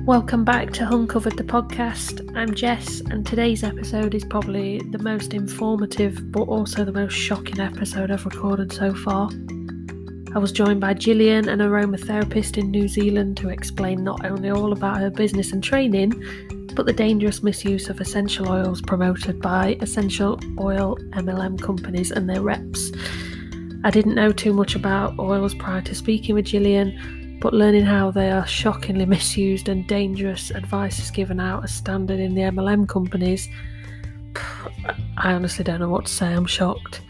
Welcome back to Uncovered the podcast. I'm Jess, and today's episode is probably the most informative but also the most shocking episode I've recorded so far. I was joined by Gillian, an aromatherapist in New Zealand, to explain not only all about her business and training, but the dangerous misuse of essential oils promoted by Essential Oil MLM companies and their reps. I didn't know too much about oils prior to speaking with Jillian, but learning how they are shockingly misused and dangerous advice is given out as standard in the MLM companies, I honestly don't know what to say. I'm shocked.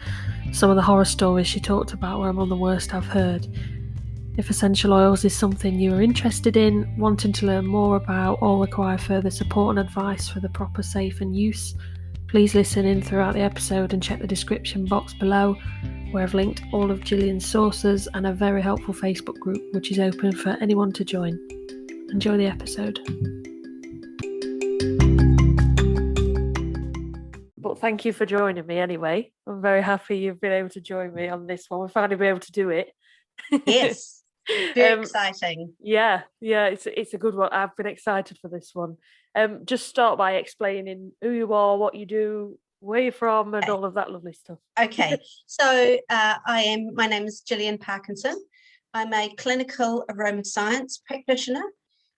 Some of the horror stories she talked about were among the worst I've heard. If essential oils is something you are interested in, wanting to learn more about, or require further support and advice for the proper safe and use, please listen in throughout the episode and check the description box below, where I've linked all of Jillian's sources and a very helpful Facebook group which is open for anyone to join. Enjoy the episode. But thank you for joining me anyway. I'm very happy you've been able to join me on this one. We've finally been able to do it. Yes, very exciting. Yeah, it's a good one. I've been excited for this one. Just start by explaining who you are, what you do, where you're from, and all of that lovely stuff. Okay, so my name is Jillian Parkinson. I'm a clinical aromoscience practitioner.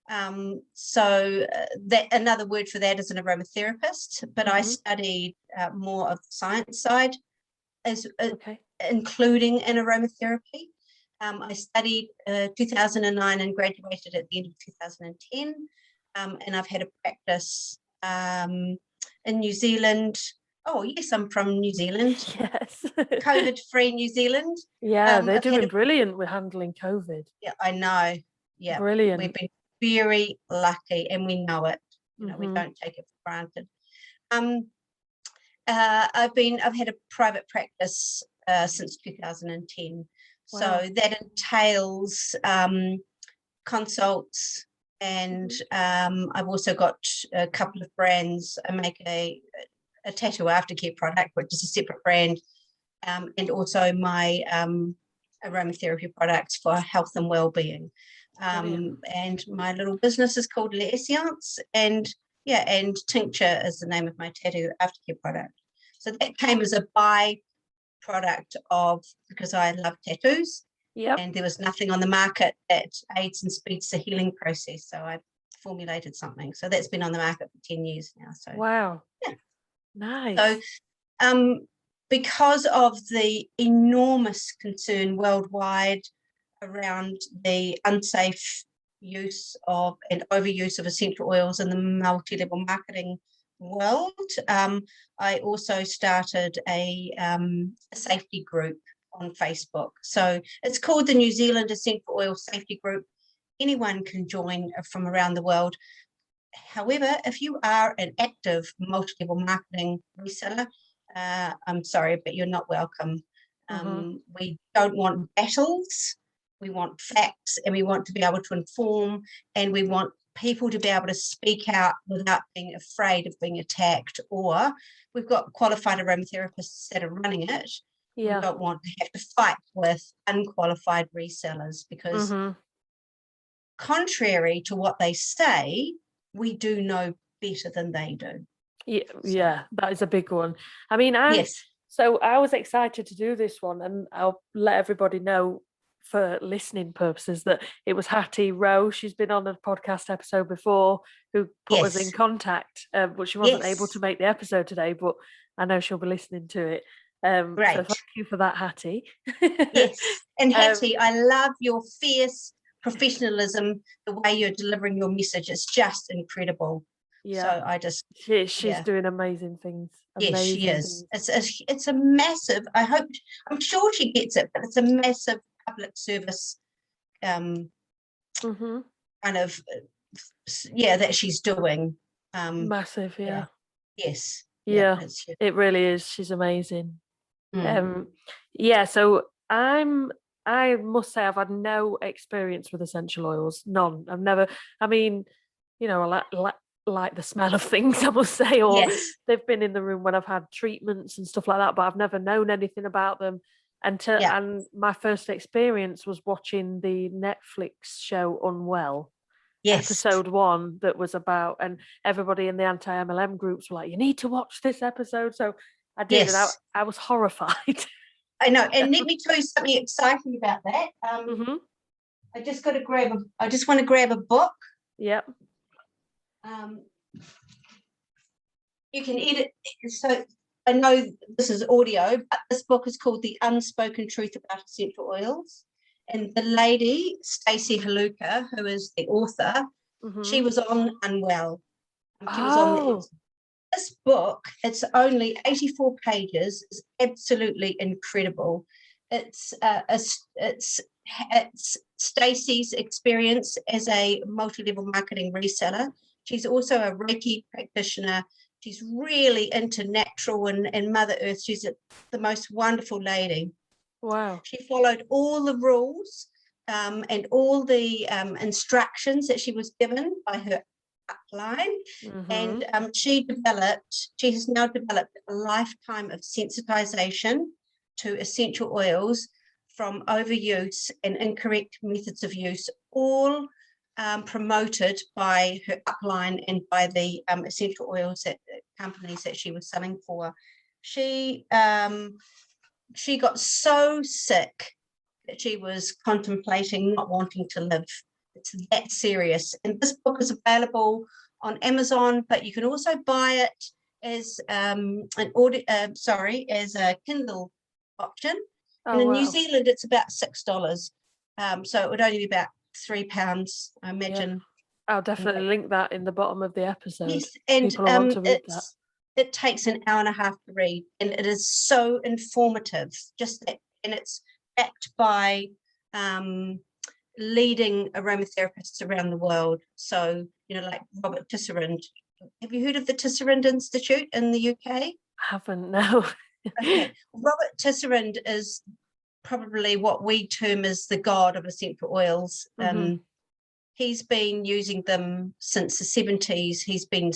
That another word for that is an aromatherapist, but I studied more of the science side, including in aromatherapy. I studied 2009 and graduated at the end of 2010, and I've had a practice in New Zealand. Oh, yes, I'm from New Zealand. Yes. COVID-free New Zealand. Yeah, they're doing brilliant with handling COVID. Yeah, I know. Yeah, brilliant. We've been very lucky, and we know it. You know, we don't take it for granted. I've had a private practice since 2010. Wow. So that entails consults, and I've also got a couple of brands. I make a tattoo aftercare product, which is a separate brand, and also my aromatherapy products for health and well-being. And my little business is called Essentials, and Tincture is the name of my tattoo aftercare product. So that came as a byproduct of, because I love tattoos, and there was nothing on the market that aids and speeds the healing process. So I formulated something. So that's been on the market for 10 years now. So wow. Yeah. Nice. So because of the enormous concern worldwide around the unsafe use of and overuse of essential oils in the multi-level marketing world, I also started a safety group on Facebook. So it's called the New Zealand Essential Oil Safety Group. Anyone can join from around the world. However, if you are an active multi-level marketing reseller, I'm sorry, but you're not welcome. We don't want battles. We want facts, and we want to be able to inform, and we want people to be able to speak out without being afraid of being attacked. Or we've got qualified aromatherapists that are running it. Yeah. We don't want to have to fight with unqualified resellers, because contrary to what they say, we do know better than they do. Yeah, that is a big one. I mean, so I was excited to do this one, and I'll let everybody know for listening purposes that it was Hattie Rowe. She's been on a podcast episode before, who put us in contact, but she wasn't able to make the episode today, but I know she'll be listening to it. Great. So thank you for that, Hattie. Yes, and Hattie, I love your fierce professionalism, the way you're delivering your message. It's just incredible. Yeah. So I just she's doing amazing things. Yes, she is. It's a massive, I'm sure she gets it, but it's a massive public service kind of that she's doing. Massive, yeah. Yes. Yeah, it really is. She's amazing. So I must say I've had no experience with essential oils, none. I've never, I mean, you know, I like the smell of things, I must say, or they've been in the room when I've had treatments and stuff like that, but I've never known anything about them. And my first experience was watching the Netflix show Unwell. Yes. episode 1 that was about, and everybody in the anti-MLM groups were like, you need to watch this episode. So I did, and Yes. I was horrified. I know. And let me tell you something exciting about that. Mm-hmm. I just want to grab a book. Yep. You can edit. So I know this is audio, but this book is called The Unspoken Truth About Essential Oils. And the lady, Stacey Haluka, who is the author, she was on Unwell. She was on this book. It's only 84 pages. It's absolutely incredible. It's Stacey's experience as a multi-level marketing reseller. She's also a Reiki practitioner. She's really into natural and Mother Earth. She's the most wonderful lady. Wow. She followed all the rules and all the instructions that she was given by her upline. And she has now developed a lifetime of sensitization to essential oils from overuse and incorrect methods of use, all promoted by her upline and by the essential oils companies that she was selling for. She got so sick that she was contemplating not wanting to live. It's that serious. And this book is available on Amazon, but you can also buy it as as a Kindle option. Oh, and in wow. New Zealand, it's about $6. So it would only be about £3, I imagine. Yeah. I'll definitely link that in the bottom of the episode. Yes, and people want to read that. It takes an hour and a half to read, and it is so informative. Just that, and it's backed by leading aromatherapists around the world. So, like Robert Tisserand. Have you heard of the Tisserand Institute in the UK? I haven't, no. Okay. Robert Tisserand is probably what we term as the god of essential oils. He's been using them since the 70s. He's been,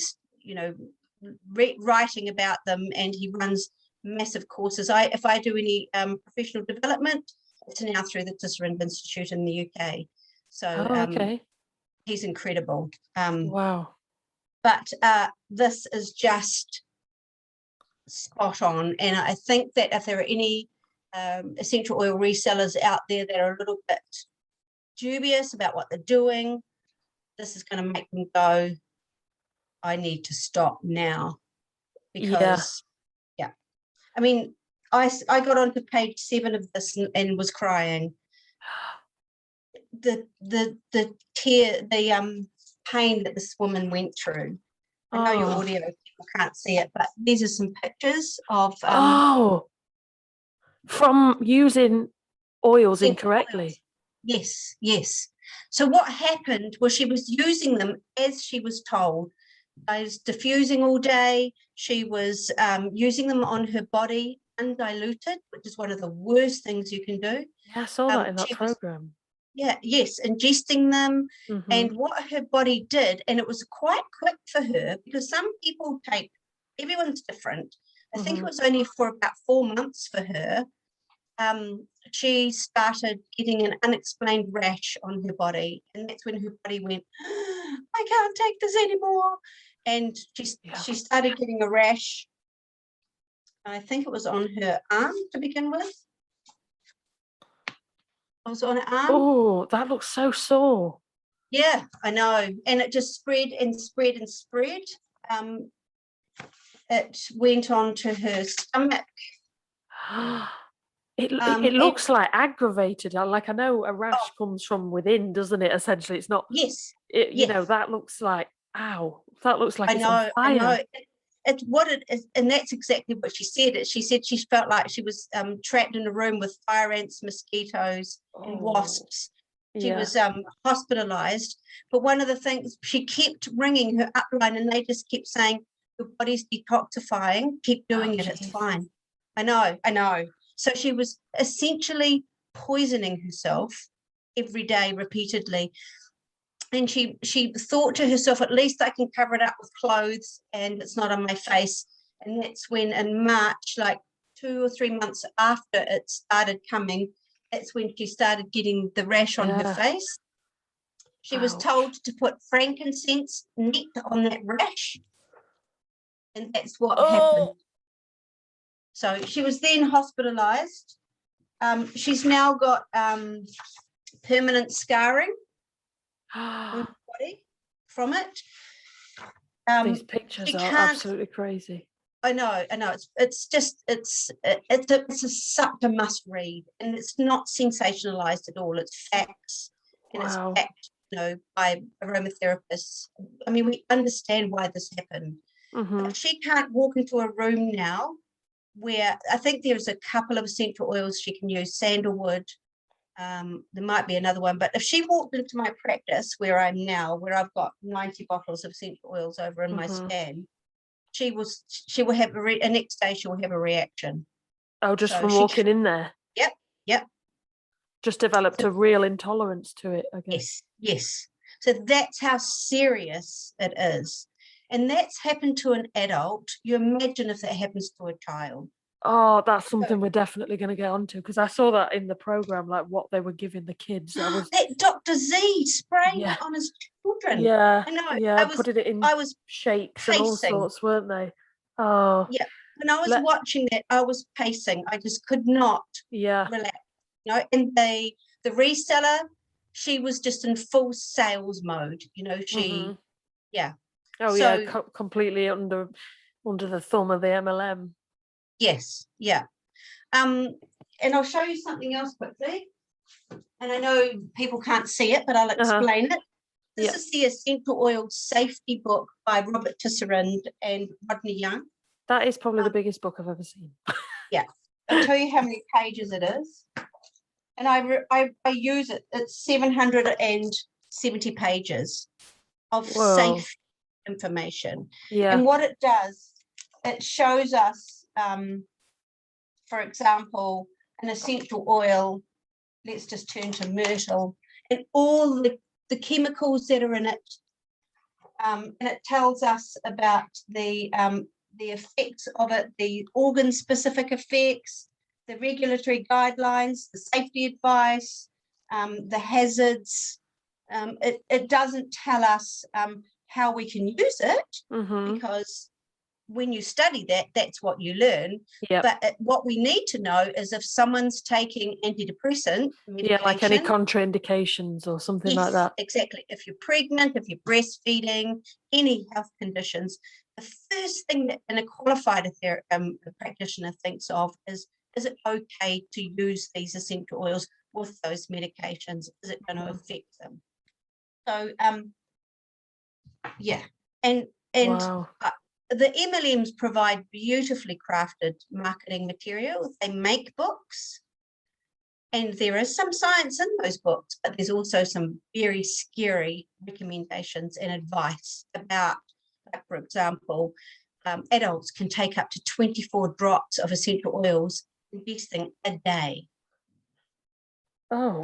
writing about them, and he runs massive courses. If I do any professional development, it's now through the Tisserand Institute in the UK. So he's incredible. Wow. But this is just spot on. And I think that if there are any essential oil resellers out there that are a little bit dubious about what they're doing, this is going to make them go, I need to stop now. Because, I mean, I got onto page 7 of this and was crying. The pain that this woman went through. I know your audio people can't see it, but these are some pictures of from using oils incorrectly. Oils. Yes. So what happened was she was using them as she was told. I was diffusing all day. She was using them on her body undiluted, which is one of the worst things you can do. Yeah, I saw that in that program. Ingesting them. And what her body did, and it was quite quick for her, because some people everyone's different. I think it was only for about 4 months for her. She started getting an unexplained rash on her body, and that's when her body went, I can't take this anymore. And she started getting a rash. I think it was on her arm to begin with. It was on her arm. Oh, that looks so sore. Yeah, I know. And it just spread and spread and spread. It went on to her stomach. It looks like aggravated. Like, I know a rash comes from within, doesn't it? Essentially, it's not. Yes. You know, that looks like, ow. That looks like it's on fire. I know. It's what it is, and that's exactly what she said. She said she felt like she was trapped in a room with fire ants, mosquitoes, and wasps. She was hospitalized. But one of the things, she kept ringing her upline, and they just kept saying, your body's detoxifying, keep doing it, it's fine. I know. So she was essentially poisoning herself every day repeatedly. And she thought to herself, at least I can cover it up with clothes and it's not on my face. And that's when in March, like 2 or 3 months after it started coming, that's when she started getting the rash on her face. She was told to put frankincense neat on that rash, and that's what happened. So she was then hospitalised. She's now got permanent scarring on her body from it. These pictures are absolutely crazy. I know. It's such a must read, and it's not sensationalized at all. It's facts, and it's backed, by aromatherapists. I mean, we understand why this happened. But she can't walk into a room now where I think there's a couple of essential oils she can use, sandalwood. There might be another one, but if she walked into my practice where I'm now, where I've got 90 bottles of essential oils over in my stand, she will have the next day she will have a reaction. Oh, just from walking in there? Yep. Just developed a real intolerance to it, I guess. Yes. So that's how serious it is. And that's happened to an adult. You imagine if that happens to a child. Oh, that's something we're definitely going to get onto, because I saw that in the program, like what they were giving the kids. That Dr. Z spraying it on his children. Yeah, I know. Yeah, putting it in shakes and all sorts, weren't they? Oh, yeah. When I was watching that, I was pacing. I just could not relax. And the reseller, she was just in full sales mode. Completely under the thumb of the MLM. Yes, yeah. And I'll show you something else quickly. And I know people can't see it, but I'll explain it. This is the Essential Oil Safety Book by Robert Tisserand and Rodney Young. That is probably the biggest book I've ever seen. Yeah. I'll tell you how many pages it is. And I use it. It's 770 pages of safe information. Yeah. And what it does, it shows us, for example, an essential oil. Let's just turn to myrtle and all the chemicals that are in it. And it tells us about the effects of it, the organ-specific effects, the regulatory guidelines, the safety advice, the hazards. It doesn't tell us how we can use it, because when you study that, that's what you learn. Yep. But what we need to know is if someone's taking antidepressant medication. Like any contraindications or something like that. Exactly. If you're pregnant, if you're breastfeeding, any health conditions, the first thing that a qualified practitioner thinks of is it okay to use these essential oils with those medications? Is it going to affect them? So, and wow. The MLMs provide beautifully crafted marketing material. They make books, and there is some science in those books, but there's also some very scary recommendations and advice about, like, for example, adults can take up to 24 drops of essential oils investing a day. Oh.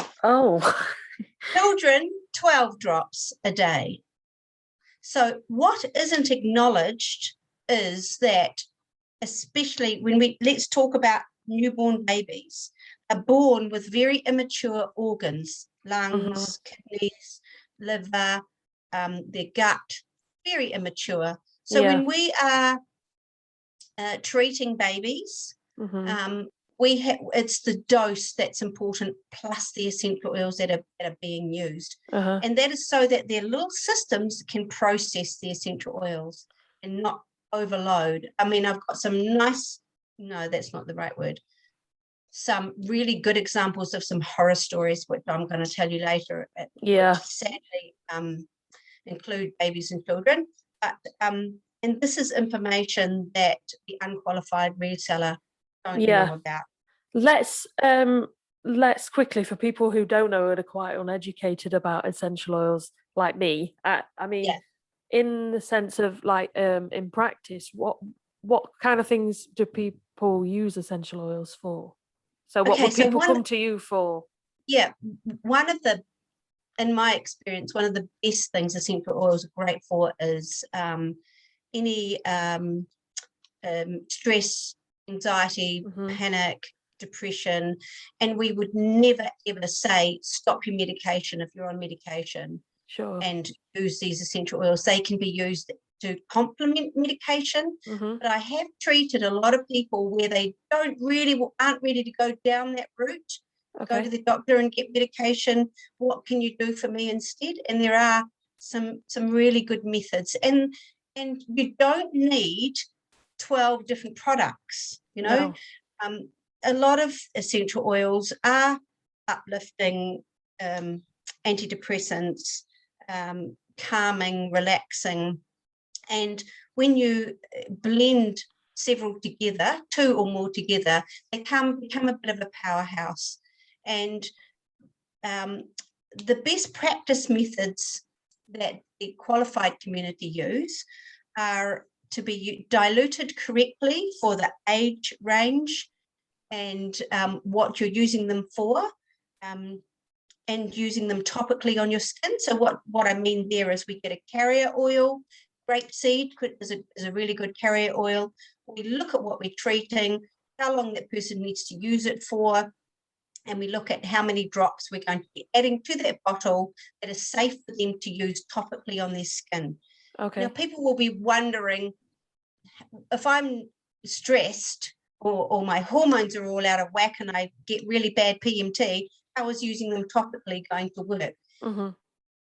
Children, 12 drops a day. So what isn't acknowledged is that, especially let's talk about newborn babies, are born with very immature organs, lungs, kidneys, liver, their gut, very immature. So when we are treating babies, it's the dose that's important, plus the essential oils that are being used. And that is so that their little systems can process the essential oils and not overload. I mean, I've got some that's not the right word. Some really good examples of some horror stories, which I'm going to tell you later. Which sadly include babies and children. But and this is information that the unqualified reseller don't know about. Let's quickly, for people who don't know and are quite uneducated about essential oils like me, I mean, in the sense of like in practice, what kind of things do people use essential oils for? So what would people come to you for? Yeah, in my experience, one of the best things essential oils are great for is any stress, anxiety, panic, depression. And we would never ever say stop your medication if you're on medication. Sure. and use these essential oils. They can be used to complement medication, but I have treated a lot of people where they aren't ready to go down that route. Okay. Go to the doctor and get medication. What can you do for me instead? And there are some really good methods, and you don't need 12 different products. No. A lot of essential oils are uplifting, antidepressants, calming, relaxing. And when you blend several together, 2 or more together, they become a bit of a powerhouse. And the best practice methods that the qualified community use are to be diluted correctly for the age range and what you're using them for, and using them topically on your skin. So what I mean there is we get a carrier oil. Grapeseed is a really good carrier oil. We look at what we're treating, how long that person needs to use it for, and we look at how many drops we're going to be adding to that bottle that is safe for them to use topically on their skin. Okay. Now, people will be wondering, if I'm stressed or my hormones are all out of whack and I get really bad PMT, how is using them topically going to work?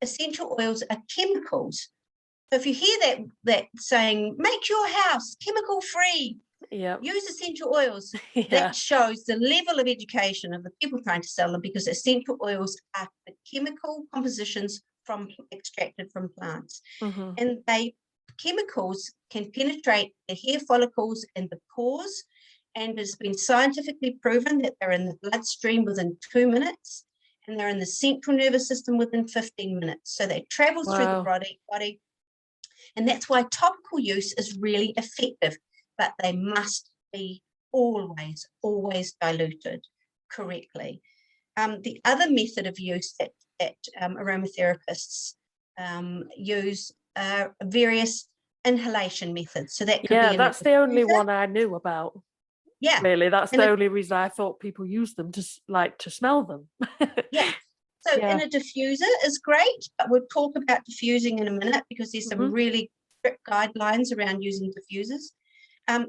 Essential oils are chemicals. So if you hear that saying, make your house chemical free, use essential oils, that shows the level of education of the people trying to sell them, because essential oils are the chemical compositions extracted from plants. And chemicals can penetrate the hair follicles and the pores, and it's been scientifically proven that they're in the bloodstream within 2 minutes, and they're in the central nervous system within 15 minutes. So they travel through the body. And that's why topical use is really effective, but they must be always diluted correctly. The other method of use that aromatherapists use are various inhalation methods. So that could be that's the only one I knew about. Yeah, really, that's the only reason I thought people use them to smell them. So in a diffuser is great, but we'll talk about diffusing in a minute, because there's some really strict guidelines around using diffusers.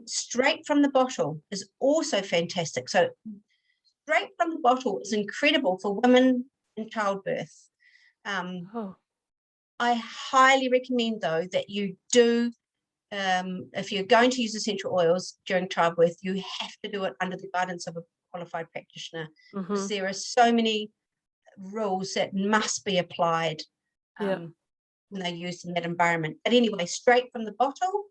Straight from the bottle is also fantastic. So straight from the bottle is incredible for women in childbirth. I highly recommend, though, that you do, if you're going to use essential oils during childbirth, you have to do it under the guidance of a qualified practitioner, because there are so many rules that must be applied when they're used in that environment. But anyway, straight from the bottle,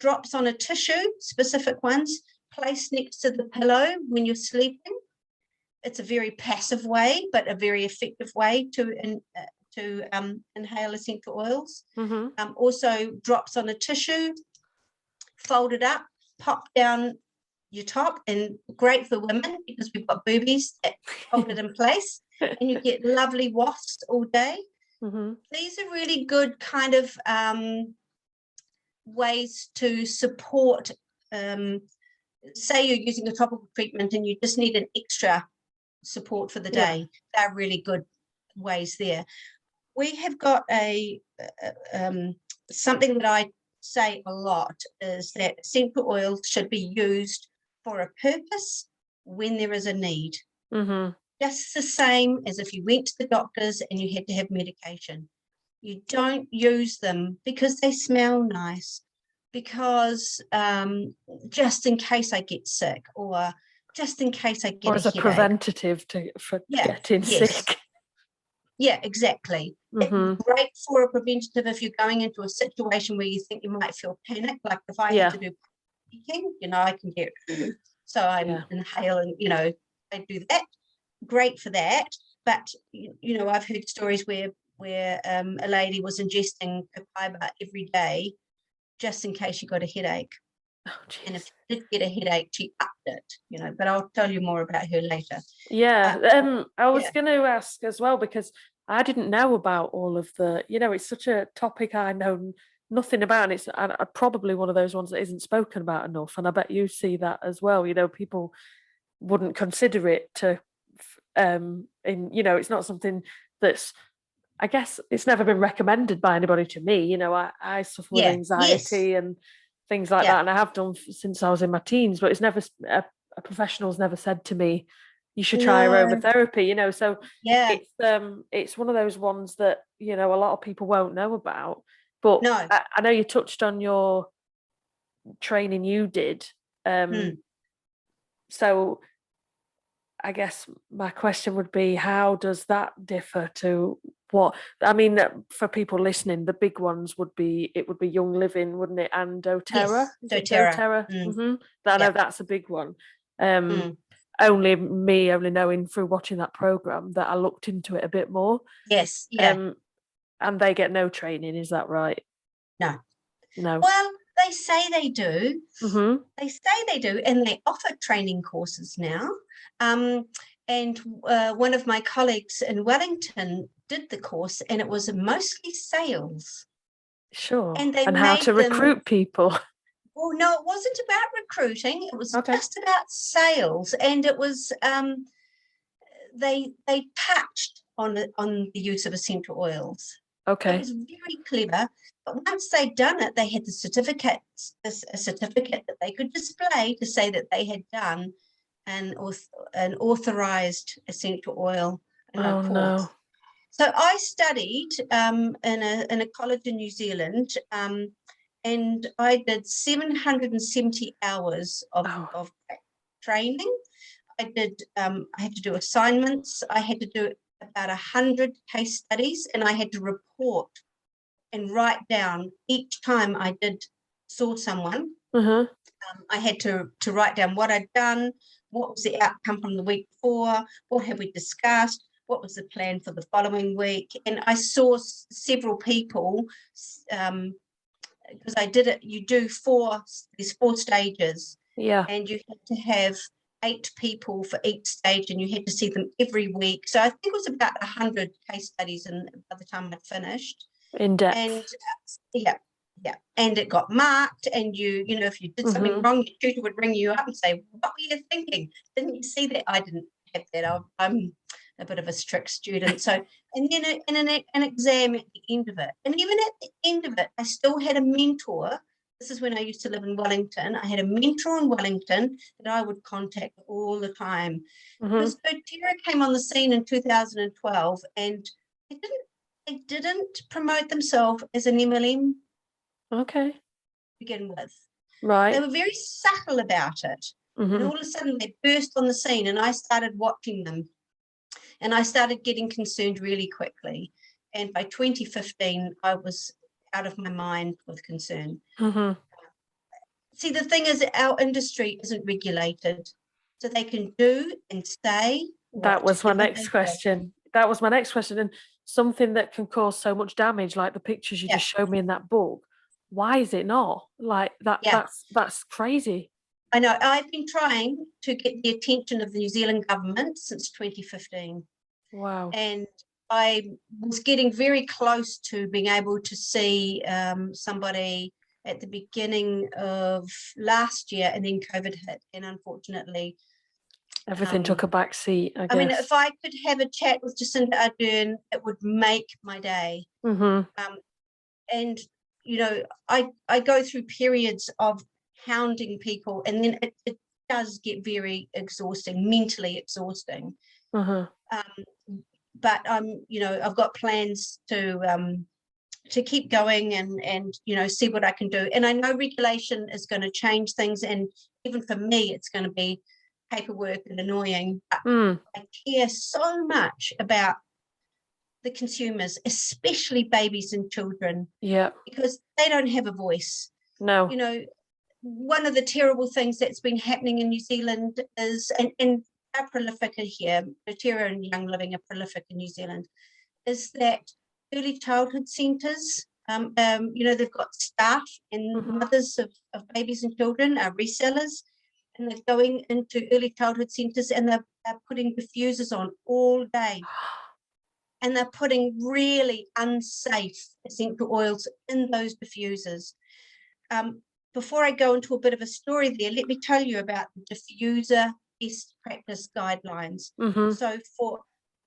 drops on a tissue, specific ones, placed next to the pillow when you're sleeping. It's a very passive way, but a very effective way to inhale essential oils. Also drops on a tissue, folded up, pop down your top, and great for women because we've got boobies that hold it in place, and you get lovely wafts all day. These are really good kind of ways to support, say you're using a topical treatment and you just need an extra support for the day. They're really good ways there. We have got something that I say a lot is that essential oils should be used for a purpose when there is a need. Just the same as if you went to the doctors and you had to have medication. You don't use them because they smell nice, because just in case I get sick, or just in case I get or as a preventative for getting sick. Yeah, exactly. It's great for a preventative if you're going into a situation where you think you might feel panic, like if I had to do speaking, I can get, so I'm inhaling, I do that. Great for that. But, I've heard stories where a lady was ingesting copaiba every day just in case she got a headache. And if she did get a headache, she upped it, but I'll tell you more about her later. I was going to ask as well, because I didn't know about all of the, it's such a topic I know nothing about, and it's probably one of those ones that isn't spoken about enough, and I bet you see that as well. People wouldn't consider it to, it's not something that's I guess it's never been recommended by anybody to me. You know, I suffer with Yeah. Yes. anxiety and things like Yeah. that, and I have done since I was in my teens. But it's never a professional's never said to me, "You should try No. aromatherapy." You know, so Yeah. it's one of those ones that you know a lot of people won't know about. But No. I know you touched on your training you did. Hmm. So I guess my question would be, how does that differ to what? I mean, for people listening, the big ones would be Young Living, wouldn't it? And doTERRA, Yes. is it doTERRA. doTERRA? Mm. I know Yeah. that's a big one. Um, Mm. only knowing through watching that program that I looked into it a bit more. Yes. Yeah. Um, and they get no training, is that right? No. No. Well, they say they do. Mm-hmm. They say they do, and they offer training courses now. And one of my colleagues in Wellington did the course, and it was mostly sales. Sure. And they And how to made them, recruit people. well, no, it wasn't about recruiting. It was Okay. just about sales. And it was, they touched on the use of essential oils. It Okay. was very clever. But once they'd done it, they had a certificate that they could display to say that they had done an authorized essential oil Oh course. no. So I studied in a college in New Zealand, and I did 770 hours Oh. of training. I had to do assignments. I had to do about 100 case studies, and I had to report and write down each time I saw someone. Uh-huh. I had to write down what I'd done, what was the outcome from the week before, what have we discussed, what was the plan for the following week. And I saw several people, because I did it, you do there's 4 stages, Yeah. and you had to have 8 people for each stage, and you had to see them every week. So I think it was about 100 case studies, and by the time I'd finished. In depth. And yeah, yeah. And it got marked, and you know, if you did something wrong, your tutor would ring you up and say, "What were you thinking? Didn't you see that?" I didn't have that. I'm a bit of a strict student. So, and then an exam at the end of it. And even at the end of it, I still had a mentor. This is when I used to live in Wellington. I had a mentor in Wellington that I would contact all the time. Because doTERRA came on the scene in 2012, and they didn't promote themselves as an MLM Okay. to begin with. They Right. were very subtle about it. And all of a sudden they burst on the scene, and I started watching them, and I started getting concerned really quickly. And by 2015, I was out of my mind with concern. See, the thing is, our industry isn't regulated, so they can do and say That was my whatever next they want. question. That was my next question. And something that can cause so much damage, like the pictures you Yeah, just showed me in that book, why is it not? Like that yeah. that's crazy. I know. I've been trying to get the attention of the New Zealand government since 2015. Wow. And I was getting very close to being able to see somebody at the beginning of last year, and then COVID hit. And unfortunately, Everything took a back seat, I I mean, guess. if I could have a chat with Jacinda Ardern, it would make my day. And, you know, I go through periods of hounding people, and then it does get very exhausting, mentally exhausting. But you know, I've got plans to keep going and you know, see what I can do. And I know regulation is going to change things, and even for me, it's going to be paperwork and annoying. But I care so much about the consumers, especially babies and children, Yeah. because they don't have a voice. No. You know, one of the terrible things that's been happening in New Zealand is, and are prolific here, doTERRA and Young Living are prolific in New Zealand, is that early childhood centres, you know, they've got staff and mothers of babies and children are resellers, and they're going into early childhood centres, and they're putting diffusers on all day. And they're putting really unsafe essential oils in those diffusers. Before I go into a bit of a story there, let me tell you about the diffuser best practice guidelines.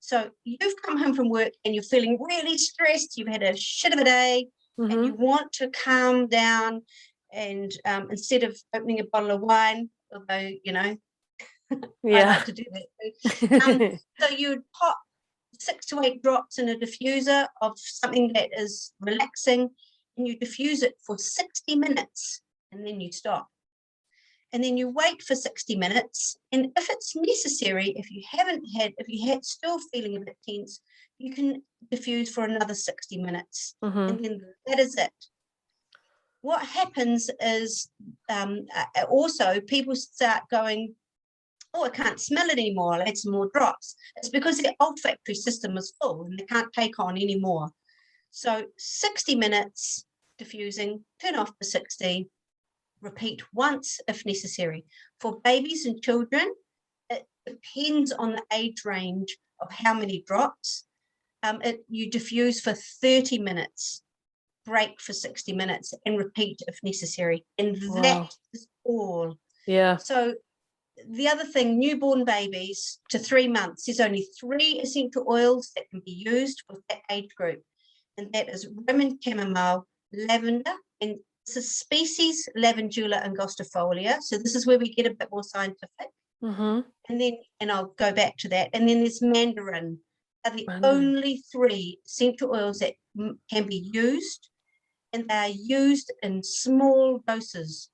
So you've come home from work and you're feeling really stressed. You've had a shit of a day, and you want to calm down. And instead of opening a bottle of wine, although, you know, I like to do that too. So you'd pop 6 to 8 drops in a diffuser of something that is relaxing, and you diffuse it for 60 minutes, and then you stop. And then you wait for 60 minutes. And if it's necessary, if you had still feeling a bit tense, you can diffuse for another 60 minutes. And then that is it. What happens is also people start going, oh, I can't smell it anymore, I'll add some more drops. It's because their olfactory system is full and they can't take on any more. So 60 minutes diffusing, turn off for 60, repeat once if necessary. For babies and children, it depends on the age range of how many drops. You diffuse for 30 minutes, break for 60 minutes, and repeat if necessary. And that is all. Yeah. So the other thing, newborn babies to 3 months, there's only 3 essential oils that can be used with that age group. And that is Roman chamomile, lavender, and this is species Lavandula angustifolia. So this is where we get a bit more scientific. And I'll go back to that. And then there's mandarin. Are the only 3 essential oils that can be used, and they are used in small doses.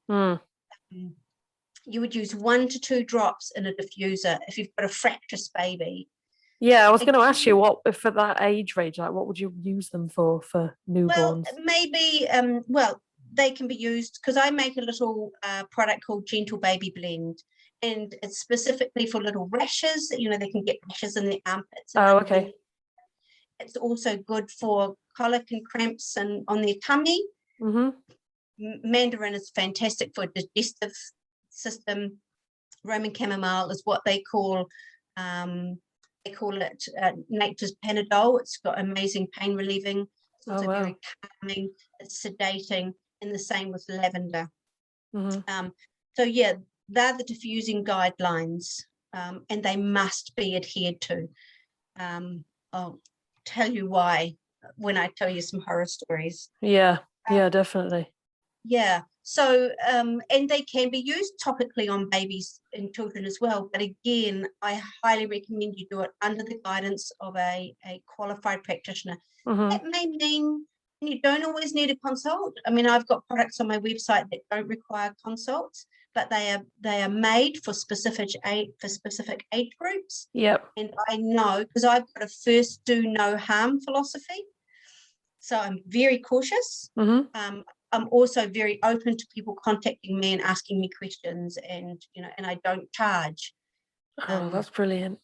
You would use 1 to 2 drops in a diffuser if you've got a fractious baby. Yeah, I was going to ask you, what for that age range, like what would you use them for newborns? Well, maybe, they can be used, because I make a little product called Gentle Baby Blend, and it's specifically for little rashes. You know, they can get rashes in their armpits. Oh, okay. It's also good for colic and cramps and on their tummy. Mandarin is fantastic for digestive system. Roman chamomile is what they call it nature's Panadol. It's got amazing pain relieving. It's also very calming. It's sedating, and the same with lavender. So yeah, they're the diffusing guidelines, and they must be adhered to. I'll tell you why when I tell you some horror stories. Yeah, definitely. Yeah. So, and they can be used topically on babies and children as well. But again, I highly recommend you do it under the guidance of a qualified practitioner. That may mean you don't always need a consult. I mean, I've got products on my website that don't require consults, but they are made for specific age groups. Yep. And I know, because I've got a first do no harm philosophy. So I'm very cautious. I'm also very open to people contacting me and asking me questions, and and I don't charge. Oh, that's brilliant.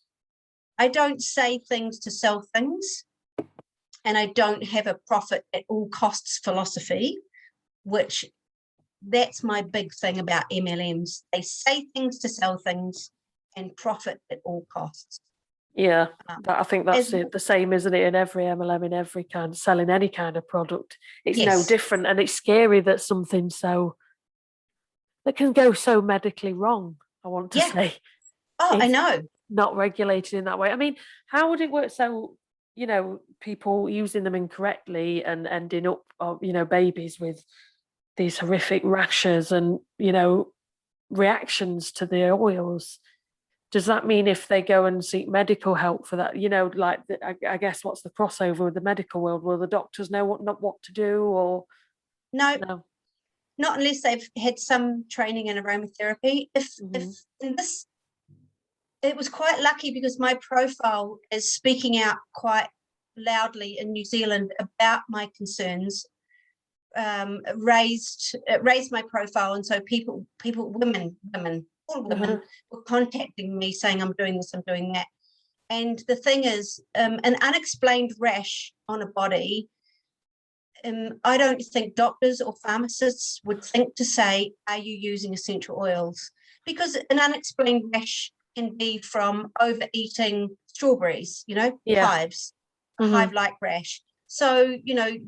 I don't say things to sell things, and I don't have a profit at all costs philosophy, which that's my big thing about MLMs. They say things to sell things and profit at all costs. Yeah, I think that's the same, isn't it, in every MLM, in every kind of selling any kind of product. It's no different, and it's scary that something that can go so medically wrong, I want to say. Oh, I know. Not regulated in that way. I mean, how would it work? So, people using them incorrectly and ending up, babies with these horrific rashes and, reactions to the oils. Does that mean if they go and seek medical help for that, I guess what's the crossover with the medical world? Will the doctors know what to do, or no? Not unless they've had some training in aromatherapy. If in this, it was quite lucky because my profile is speaking out quite loudly in New Zealand about my concerns. Raised my profile, and so women, all women were contacting me saying, I'm doing this, I'm doing that. And the thing is, an unexplained rash on a body, I don't think doctors or pharmacists would think to say, are you using essential oils? Because an unexplained rash can be from overeating strawberries, hives, a hive-like rash. So,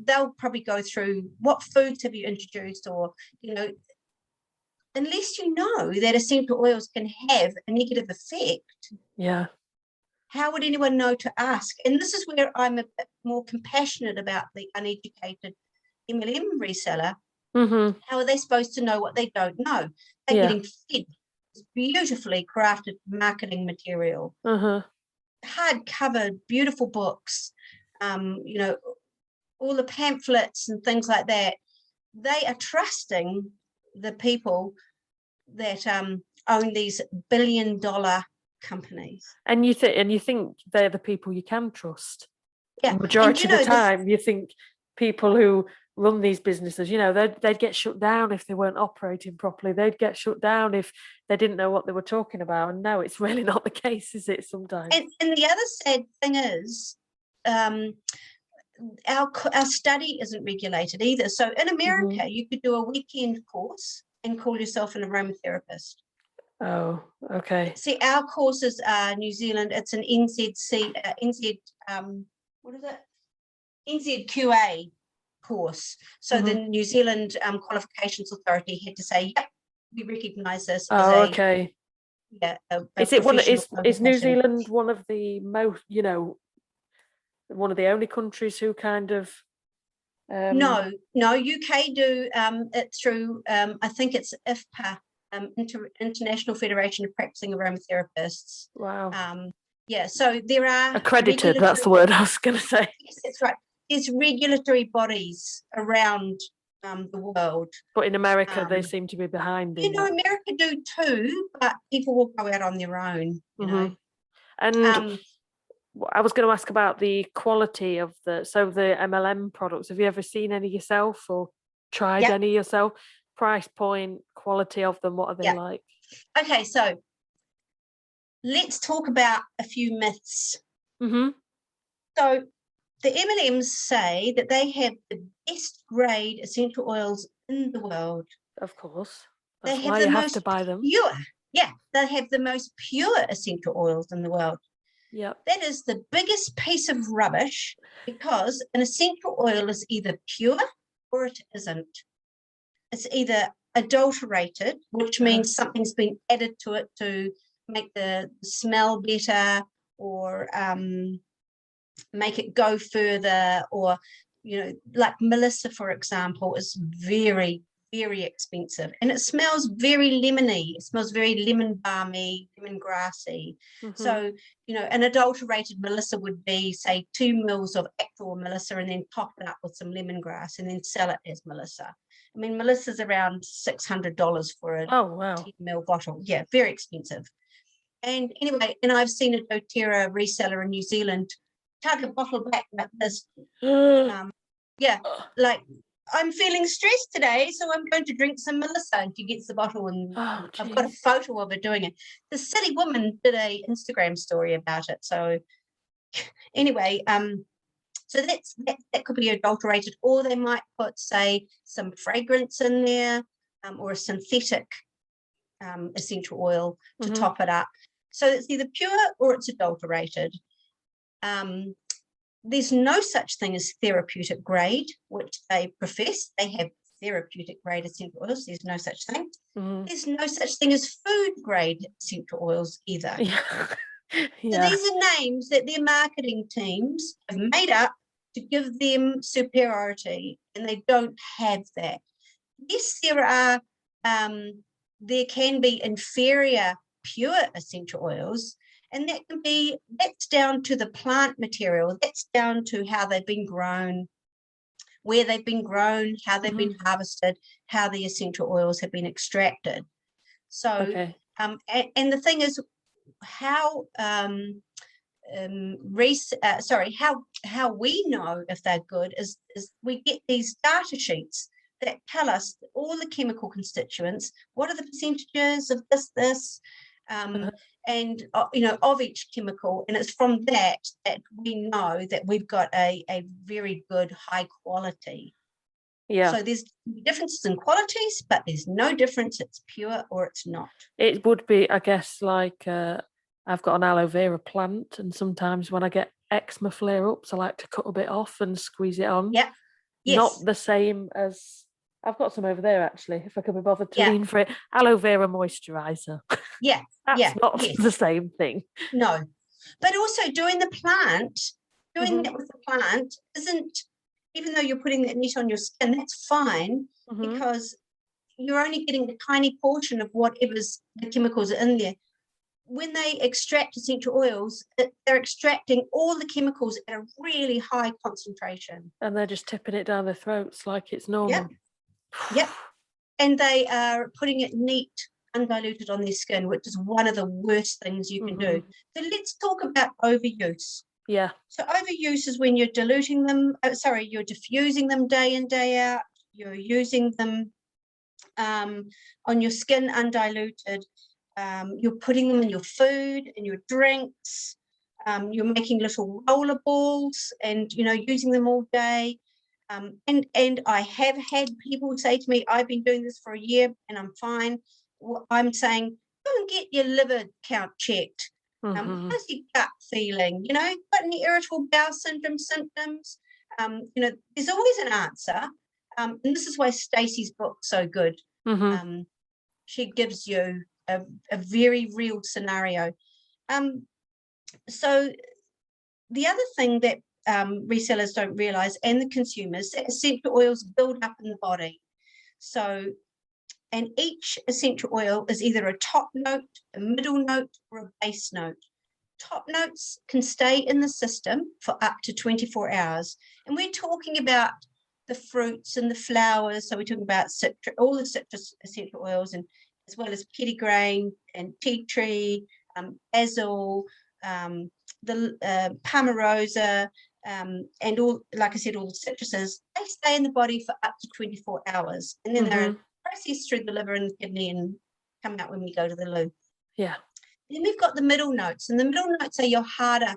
they'll probably go through what foods have you introduced, or, unless you know that essential oils can have a negative effect. Yeah. how would anyone know to ask? And this is where I'm a bit more compassionate about the uneducated MLM reseller. Mm-hmm. How are they supposed to know what they don't know? They're getting fed this beautifully crafted marketing material, hard-covered, beautiful books, you know, all the pamphlets and things like that. They are trusting the people that own these billion-dollar companies. And you think they're the people you can trust. Yeah. Majority of the time, you think people who run these businesses, you know, they'd get shut down if they weren't operating properly. They'd get shut down if they didn't know what they were talking about. And no, it's really not the case, is it, sometimes? And the other sad thing is our study isn't regulated either. So in America, you could do a weekend course and call yourself an aromatherapist. Oh, okay. See, our courses are New Zealand. It's an what is it? NZQA course. So the New Zealand Qualifications Authority had to say, yep, we recognise this as okay. Yeah. Is it is New Zealand one of the most, you know, one of the only countries who kind of No, UK do it through I think it's IFPA, International Federation of Practicing Aromatherapists. Wow. Yeah, so there are accredited, that's the word I was going to say. Yes, that's right. There's regulatory bodies around the world. But in America, they seem to be behind. You know, America do too, but people will go out on their own, you know. And I was going to ask about the quality of the MLM products. Have you ever seen any yourself or tried any yourself? Price point, quality of them, what are they like? Okay, so let's talk about a few myths. So the MLMs say that they have the best grade essential oils in the world. Of course. That's why you have to buy them. Pure, they have the most pure essential oils in the world. Yep. That is the biggest piece of rubbish, because an essential oil is either pure or it isn't. It's either adulterated, which means something's been added to it to make the smell better, or make it go further, or, you know, like Melissa, for example, is very, very expensive, and it smells very lemony. It smells very lemon balmy, lemongrassy. So, you know, an adulterated Melissa would be, say, 2 mils of actual Melissa, and then top it up with some lemongrass, and then sell it as Melissa. I mean, Melissa's around $600 for a 10 mil bottle. Yeah, very expensive. And anyway, and I've seen a doTERRA reseller in New Zealand tug a bottle back like this. Like, I'm feeling stressed today, so I'm going to drink some Melissa. And she gets the bottle, and I've got a photo of her doing it. The silly woman did a Instagram story about it. So anyway, so that could be adulterated, or they might put, say, some fragrance in there, or a synthetic essential oil to top it up. So it's either pure or it's adulterated. There's no such thing as therapeutic grade, which they profess. They have therapeutic grade essential oils. There's no such thing. There's no such thing as food grade essential oils either. So these are names that their marketing teams have made up to give them superiority, and they don't have that. Yes, there can be inferior pure essential oils, and that's down to the plant material. That's down to how they've been grown, where they've been grown, how they've been harvested, how the essential oils have been extracted. So, and the thing is, how we know if they're good is we get these data sheets that tell us all the chemical constituents, what are the percentages of this, and you know, of each chemical, and it's from that we know that we've got a very good high quality. So there's differences in qualities, but there's no difference. It's pure or it's not. It would be, I guess, like I've got an aloe vera plant, and sometimes when I get eczema flare-ups, I like to cut a bit off and squeeze it on. Yeah. Yes. Not the same as, I've got some over there actually, if I could be bothered to lean for it. Aloe vera moisturizer. Yeah. That's not the same thing. No. But also doing that Mhm. with the plant isn't, even though you're putting that net on your skin, that's fine, Mhm. because you're only getting a tiny portion of whatever's the chemicals are in there. When they extract essential oils, they're extracting all the chemicals at a really high concentration. And they're just tipping it down their throats like it's normal. Yep, yep. And they are putting it neat, undiluted on their skin, which is one of the worst things you can do. So let's talk about overuse. Yeah. So overuse is when you're diluting them, you're diffusing them day in, day out. You're using them on your skin undiluted. You're putting them in your food, in your drinks. You're making little roller balls and, using them all day. And I have had people say to me, I've been doing this for a year and I'm fine. Well, I'm saying, go and get your liver count checked. How's your gut feeling? Got any irritable bowel syndrome symptoms? There's always an answer. And this is why Stacey's book's so good. She gives you a very real scenario. So the other thing that resellers don't realize, and the consumers, that essential oils build up in the body. So, and each essential oil is either a top note, a middle note, or a base note. Top notes can stay in the system for up to 24 hours. And we're talking about the fruits and the flowers. So we're talking about all the citrus essential oils, and as well as petitgrain and tea tree, basil, the Palmarosa, and all, like I said, all the citruses. They stay in the body for up to 24 hours, and then they're processed through the liver and the kidney and come out when we go to the loo. Yeah. Then we've got the middle notes, and the middle notes are your harder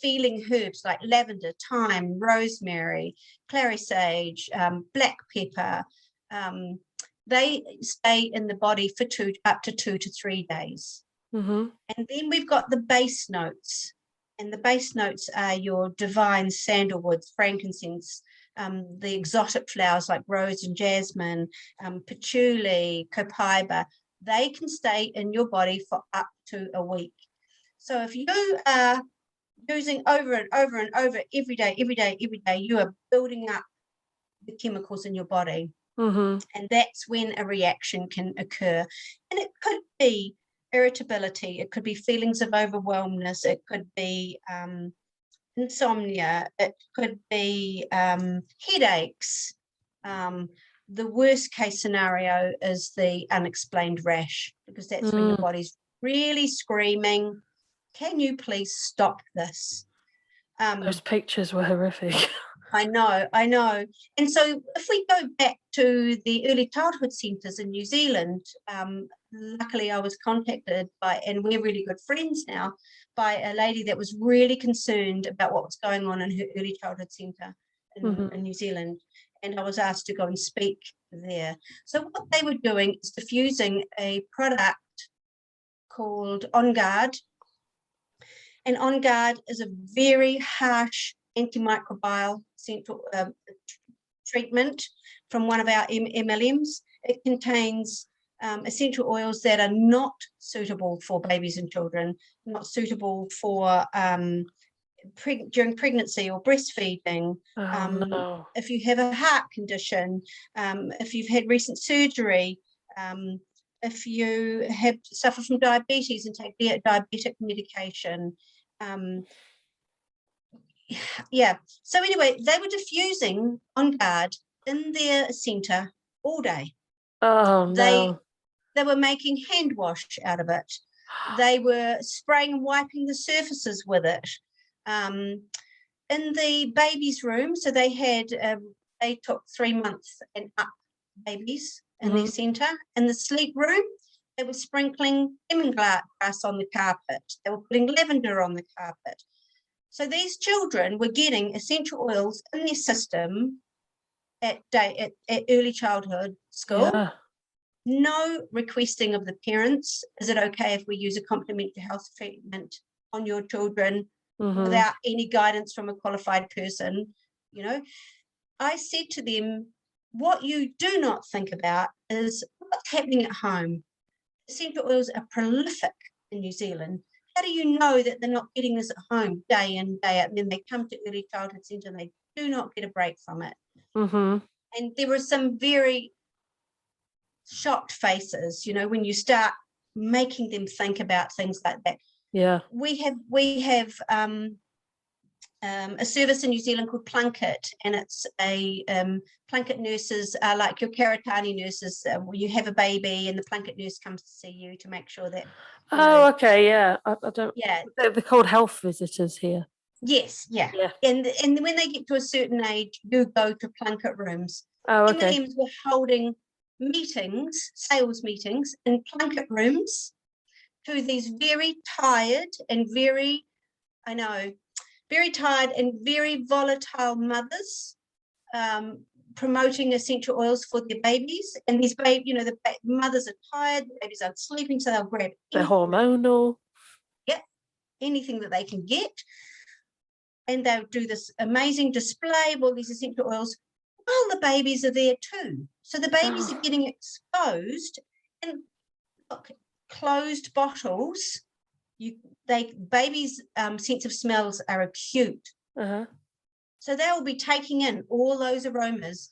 feeling herbs like lavender, thyme, rosemary, clary sage, black pepper. They stay in the body for up to 2 to 3 days. And then we've got the base notes, and the base notes are your divine sandalwoods, frankincense, the exotic flowers like rose and jasmine, patchouli, copaiba. They can stay in your body for up to a week. So if you are using over and over and over every day, you are building up the chemicals in your body. And that's when a reaction can occur. And it could be irritability, it could be feelings of overwhelmness, it could be insomnia, it could be headaches. The worst case scenario is the unexplained rash, because that's when your body's really screaming, can you please stop this? Those pictures were horrific. I know. And so if we go back to the early childhood centres in New Zealand, luckily I was contacted by, and we're really good friends now, by a lady that was really concerned about what was going on in her early childhood centre in New Zealand. And I was asked to go and speak there. So what they were doing is diffusing a product called On Guard. And On Guard is a very harsh antimicrobial central treatment from one of our MLMs. It contains essential oils that are not suitable for babies and children, not suitable for during pregnancy or breastfeeding. No. If you have a heart condition, if you've had recent surgery, if you suffer from diabetes and take diabetic medication. So anyway, they were diffusing On Guard in their centre all day. They were making hand wash out of it. They were spraying and wiping the surfaces with it. In the baby's room, so they took 3 months and up babies in their centre. In the sleep room, they were sprinkling lemongrass on the carpet. They were putting lavender on the carpet. So these children were getting essential oils in their system at early childhood school. Yeah. No requesting of the parents. Is it okay if we use a complementary health treatment on your children without any guidance from a qualified person? I said to them, what you do not think about is what's happening at home. Essential oils are prolific in New Zealand. how do you know that they're not getting this at home day in, day out? And then they come to early childhood centre and they do not get a break from it. Mm-hmm. And there were some very shocked faces, when you start making them think about things like that. Yeah. We have a service in New Zealand called Plunket, and it's a Plunket nurses are like your Karatani nurses. Where you have a baby, and the Plunket nurse comes to see you to make sure that. Okay, yeah. I don't. Yeah, they're called health visitors here. Yes, yeah. And when they get to a certain age, you go to Plunket rooms. Oh, okay. MLMs were holding meetings, sales meetings, in Plunket rooms to these very tired and very volatile mothers, promoting essential oils for their babies. And these mothers are tired, the babies aren't sleeping, so they'll grab They're hormonal. Yep, anything that they can get. And they'll do this amazing display of all these essential oils while the babies are there too. So the babies are getting exposed, and look, closed bottles. Babies' sense of smells are acute. So they will be taking in all those aromas.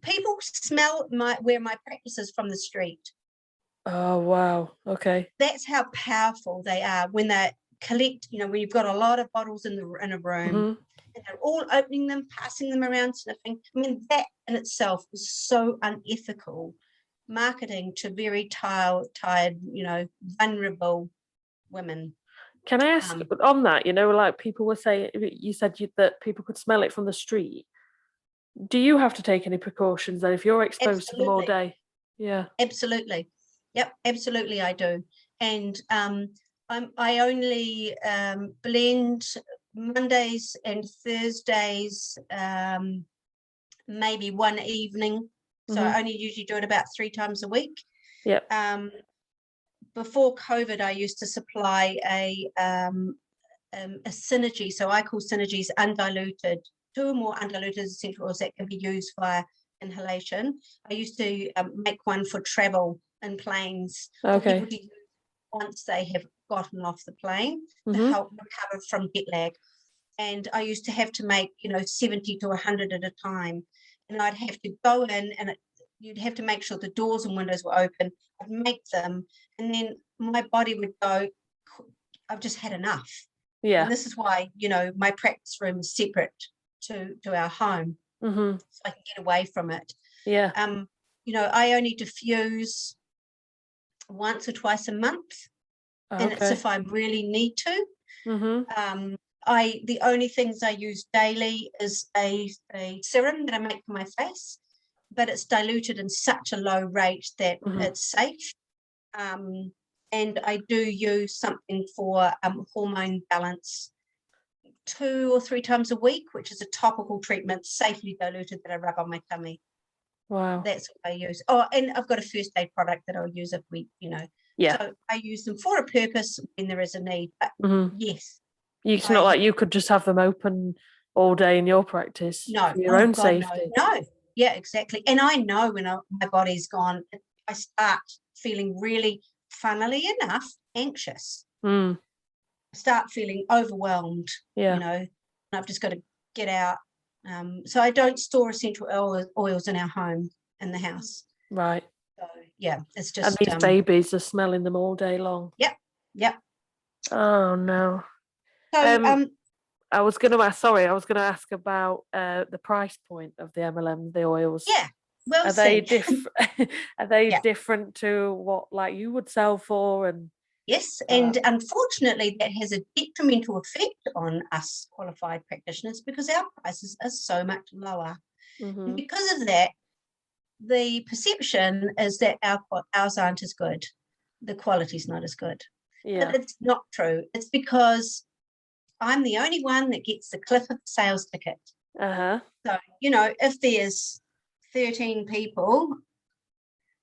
People smell where my practice is from the street. Oh wow! Okay. That's how powerful they are when they collect. When you've got a lot of bottles in a room, and they're all opening them, passing them around, sniffing. I mean, that in itself is so unethical. Marketing to very tired, vulnerable women. Can I ask on that? Like people were saying, you said that people could smell it from the street. Do you have to take any precautions then if you're exposed to them all day? Yeah. Absolutely. Yep, absolutely I do. And I only blend Mondays and Thursdays, maybe one evening. So I only usually do it about 3 times a week. Yep. Before COVID, I used to supply a synergy. So I call synergies undiluted, 2 or more undiluted essential oils that can be used via inhalation. I used to make one for travel in planes for people to use once they have gotten off the plane to help recover from jet lag. And I used to have to make 70 to 100 at a time, and I'd have to go in, and you'd have to make sure the doors and windows were open. I'd make them, and then my body would go, I've just had enough. Yeah. And this is why my practice room is separate to our home, so I can get away from it. Yeah. I only diffuse once or twice a month, and it's if I really need to. The only things I use daily is a serum that I make for my face, but it's diluted in such a low rate that it's safe. And I do use something for hormone balance 2 or 3 times a week, which is a topical treatment, safely diluted, that I rub on my tummy. Wow. That's what I use. Oh, and I've got a first aid product that I'll use if we, Yeah. So I use them for a purpose when there is a need. But yes. It's not like you could just have them open all day in your practice for your own safety. No. Yeah, exactly. And I know when my body's gone, I start feeling really, funnily enough, anxious. I start feeling overwhelmed, and I've just got to get out. So I don't store essential oils in our home, in the house. Right. So, yeah, it's just... And these babies are smelling them all day long. Yep. Oh, no. So, I was going to ask about the price point of the MLM, the oils. Yeah. Well, are they different to what like you would sell for? And yes, and unfortunately that has a detrimental effect on us qualified practitioners because our prices are so much lower. And because of that, the perception is that ours aren't as good. The quality's not as good. Yeah. But it's not true. It's because I'm the only one that gets the cliff of the sales ticket. So, if there's 13 people,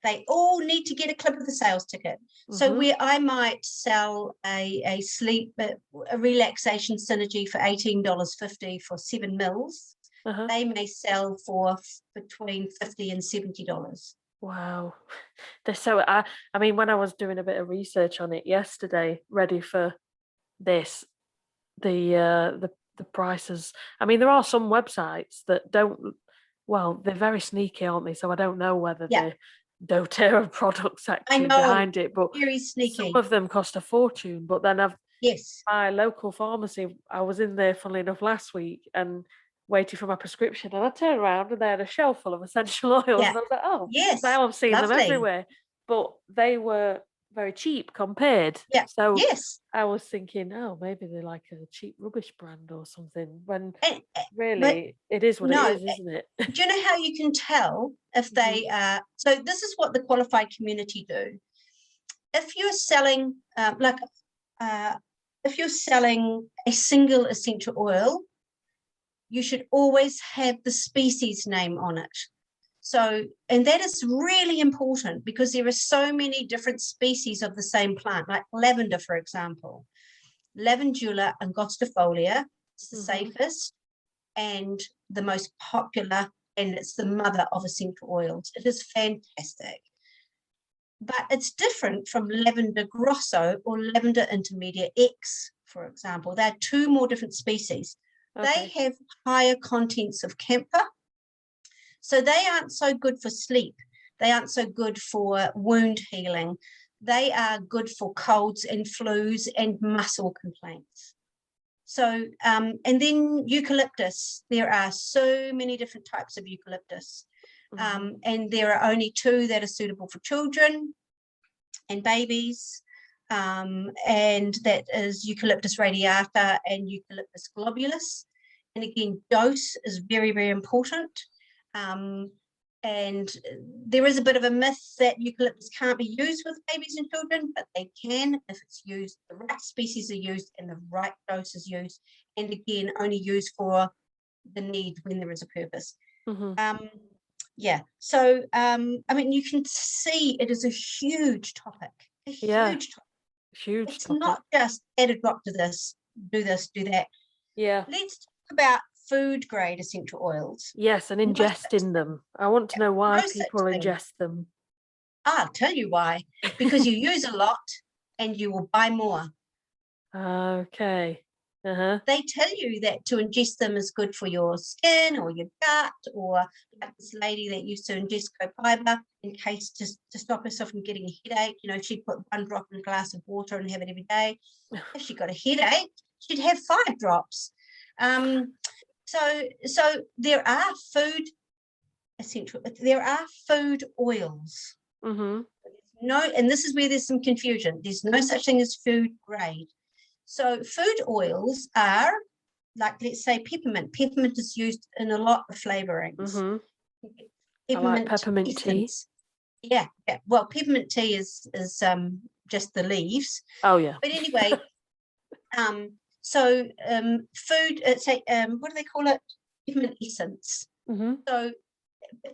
they all need to get a clip of the sales ticket. So where I might sell a relaxation synergy for $18.50 for 7 mils, they may sell for between $50 and $70. Wow. They're so I mean, when I was doing a bit of research on it yesterday, ready for this, the prices. I mean, there are some websites that don't. Well, they're very sneaky, aren't they? So I don't know whether Yeah, the doTERRA products I actually know, behind it, but very some sneaky. of them cost a fortune. But then Yes. my local pharmacy, I was in there, funnily enough, last week and waiting for my prescription, and I turned around and they had a shelf full of essential oils, Yeah. and I was like, oh, Yes. now I'm seeing them Lovely. everywhere. But they were very cheap compared. Yeah. So Yes. I was thinking, oh, maybe they're like a cheap rubbish brand or something. When But really, it is what it no, is, isn't it? do you know how you can tell if Mhm. they are? So this is what the qualified community do. If you're selling, uh, if you're selling a single essential oil, you should always have the species name on it. So, and that is really important because there are so many different species of the same plant, like lavender, for example. Lavandula angustifolia is the Mhm. safest and the most popular, and it's the mother of essential oils. It is fantastic. But it's different from lavender grosso or lavender intermedia X, for example. They're two more different species. They Okay. have higher contents of camphor, so they aren't so good for sleep. They aren't so good for wound healing. They are good for colds and flus and muscle complaints. So, and then eucalyptus. There are so many different types of eucalyptus. Mhm. And there are only two that are suitable for children and babies. And that is Eucalyptus radiata and Eucalyptus globulus. And again, dose is very, very important. Um, and there is a bit of a myth that eucalyptus can't be used with babies and children, but they can if it's used, the right species are used and the right dose is used. And again, only used for the need when there is a purpose. Mhm. Yeah, so I mean, you can see it is a huge topic, a Yeah, huge topic. huge It's topic. not just add a drop to this, do that. Yeah. Let's talk about food grade essential oils. Yes, and No such ingesting thing. them. I want to know why No such people thing. ingest them. I'll tell you why. Because you use a lot and you will buy more. Okay. Uh-huh. They tell you that to ingest them is good for your skin or your gut, or like this lady that used to ingest copiba in case to stop herself from getting a headache. You know, she'd put one drop in a glass of water and have it every day. If she got a headache, she'd have 5 drops. So there are food oils. Mm-hmm. No, and this is where there's some confusion. There's no such thing as food grade. So food oils are like, let's say, peppermint. Peppermint is used in a lot of flavorings. Mm-hmm. I like Peppermint peppermint tea. essence. Yeah, yeah. Well, peppermint tea is just the leaves. Oh yeah. But anyway, food. Say what do they call it? Peppermint essence. Mm-hmm. So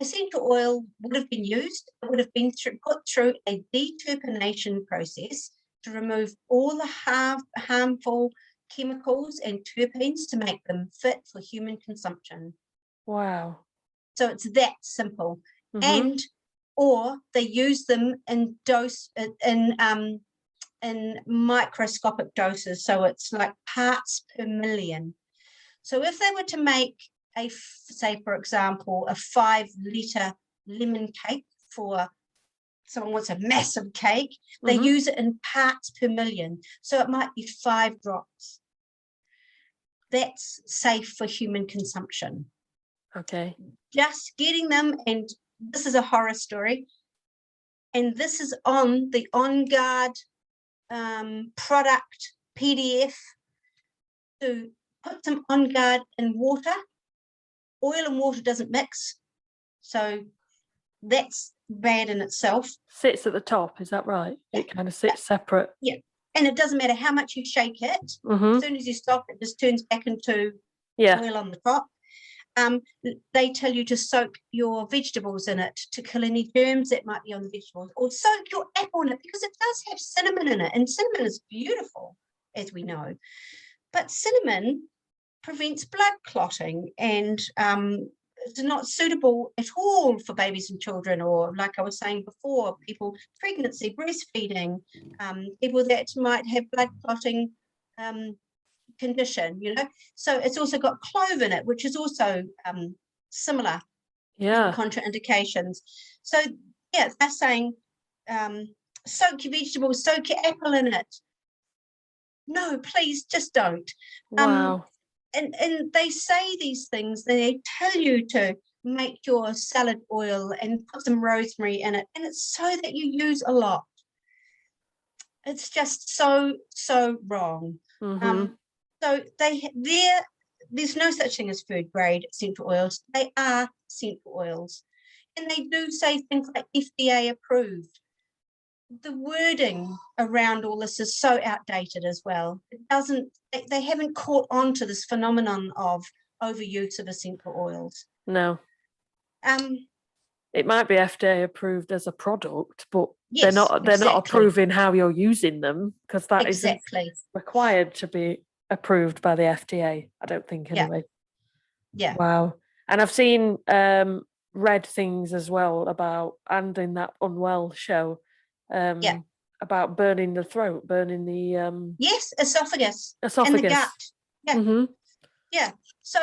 essential oil would have been used. It would have been put through a deterpenation process to remove all the harmful chemicals and terpenes to make them fit for human consumption. Wow. So it's that simple. Mm-hmm. And or they use them in microscopic doses, so it's like parts per million. So if they were to make say for example, a 5 liter lemon cake for someone wants a massive cake, they Mm-hmm. use it in parts per million. So it might be 5 drops. That's safe for human consumption. Okay. Just getting them, and this is a horror story, and this is on the On Guard product PDF. To put some On Guard in water. Oil and water doesn't mix, so that's bad in itself. Sits at the top, is that right? Yeah, It kind of sits separate. yeah. And it doesn't matter how much you shake it. Mm-hmm. As soon as you stop, it just turns back into Yeah. oil on the top. They tell you to soak your vegetables in it to kill any germs that might be on the vegetables, or soak your apple in it because it does have cinnamon in it, and cinnamon is beautiful, as we know. But cinnamon prevents blood clotting and it's not suitable at all for babies and children, or like I was saying before, people pregnancy, breastfeeding, people that might have blood clotting condition, So it's also got clove in it, which is also similar in contraindications. So yeah, they're saying soak your vegetables, soak your apple in it. No, please, just don't. Wow. And they say these things, they tell you to make your salad oil and put some rosemary in it, and it's so that you use a lot. It's just so wrong. So there's no such thing as food grade essential oils. They are essential oils, and they do say things like FDA approved. The wording around all this is so outdated as well. They haven't caught on to this phenomenon of overuse of essential oils. No. It might be FDA approved as a product, but yes, they're not approving how you're using them, because that isn't required to be approved by the FDA, I don't think, anyway. Yeah. Wow. And I've seen read things as well about, and in that Unwell show, about burning the throat, burning the yes, esophagus and the gut. Yeah. So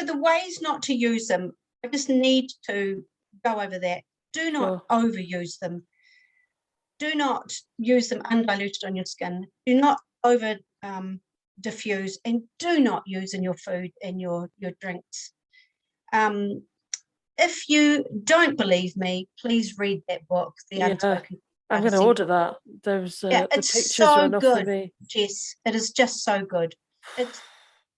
the ways not to use them, I just need to go over that. Do not overuse them. Do not use them undiluted on your skin. Do not over diffuse, and do not use in your food and your drinks. If you don't believe me, please read that book, The Unspoken. I'm going to order that. There's the pictures are enough for me. Jess, it is just so good. It's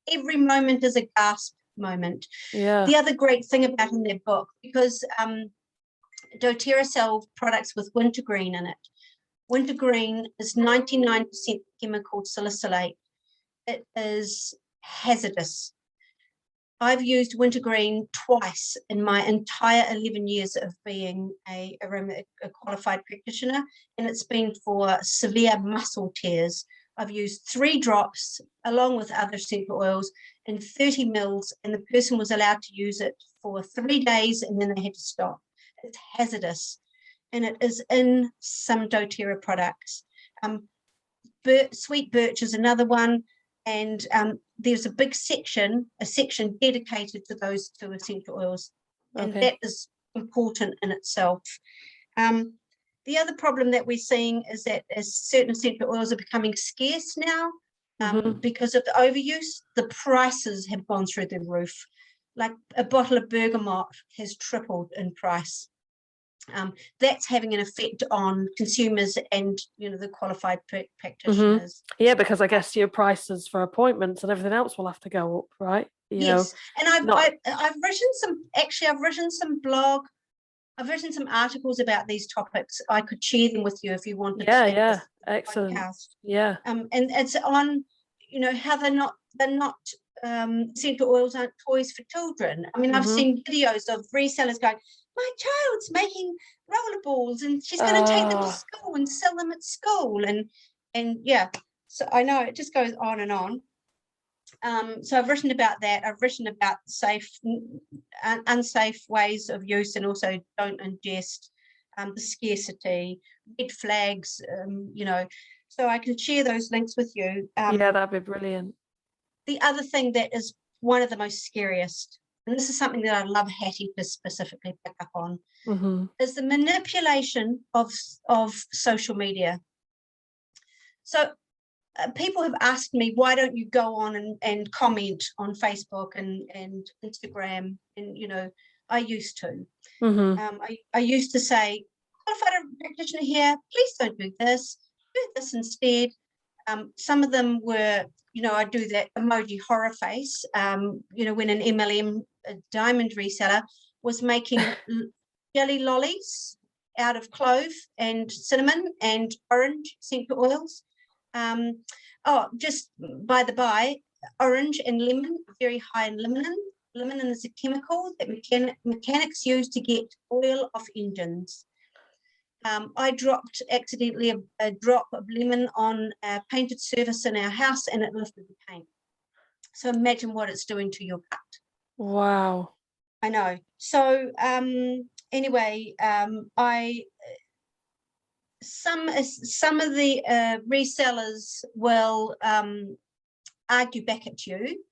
every moment is a gasp moment. Yeah. The other great thing about in that book, because doTERRA sell products with wintergreen in it. Wintergreen is 99% chemical salicylate. It is hazardous. I've used wintergreen twice in my entire 11 years of being a qualified practitioner, and it's been for severe muscle tears. I've used 3 drops along with other essential oils in 30 mils, and the person was allowed to use it for 3 days, and then they had to stop. It's hazardous, and it is in some doTERRA products. Sweet birch is another one. And there's a big section dedicated to those 2 essential oils, and that is important in itself. The other problem that we're seeing is that as certain essential oils are becoming scarce now, because of the overuse, the prices have gone through the roof. Like a bottle of bergamot has tripled in price. That's having an effect on consumers and the qualified practitioners. Yeah, because I guess your prices for appointments and everything else will have to go up, right? Yes, and I've written some articles about these topics. I could share them with you if you wanted. Yeah, excellent. Podcast. Yeah, and it's on how they're not essential oils aren't toys for children. I mean, I've seen videos of resellers going, my child's making rollerballs and she's going to take them to school and sell them at school, and yeah, so I know it just goes on and on. So I've written about that. I've written about safe, unsafe ways of use, and also don't ingest, the scarcity, red flags, so I can share those links with you. Yeah, that'd be brilliant. The other thing that is one of the most scariest, and this is something that I'd love Hattie to specifically pick up on, is the manipulation of social media. So people have asked me, why don't you go on and comment on Facebook and Instagram? And, I used to. I used to say, qualified practitioner here, please don't do this instead. Some of them were, I do that emoji horror face, when an MLM, a diamond reseller, was making jelly lollies out of clove and cinnamon and orange essential oils. Just by the by, orange and lemon are very high in limonene. Limonene is a chemical that mechanics use to get oil off engines. I dropped accidentally a drop of lemon on a painted surface in our house, and it lifted the paint. So imagine what it's doing to your gut. Wow. I know. So anyway, some of the resellers will argue back at you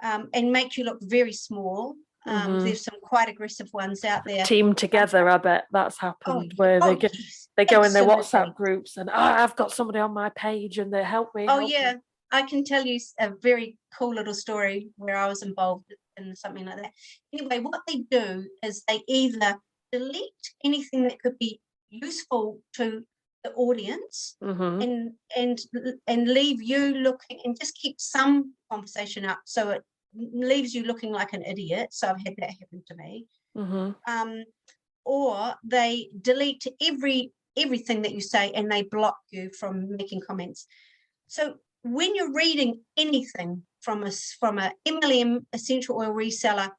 and make you look very small. There's some quite aggressive ones out there. Team together, I bet that's happened, where yes, they go in their absolutely. WhatsApp groups and I've got somebody on my page and they help me. Oh yeah, I can tell you a very cool little story where I was involved in something like that. Anyway, what they do is they either delete anything that could be useful to the audience and leave you looking, and just keep some conversation up so it leaves you looking like an idiot. So I've had that happen to me. Or they delete everything that you say and they block you from making comments. So when you're reading anything from a MLM essential oil reseller,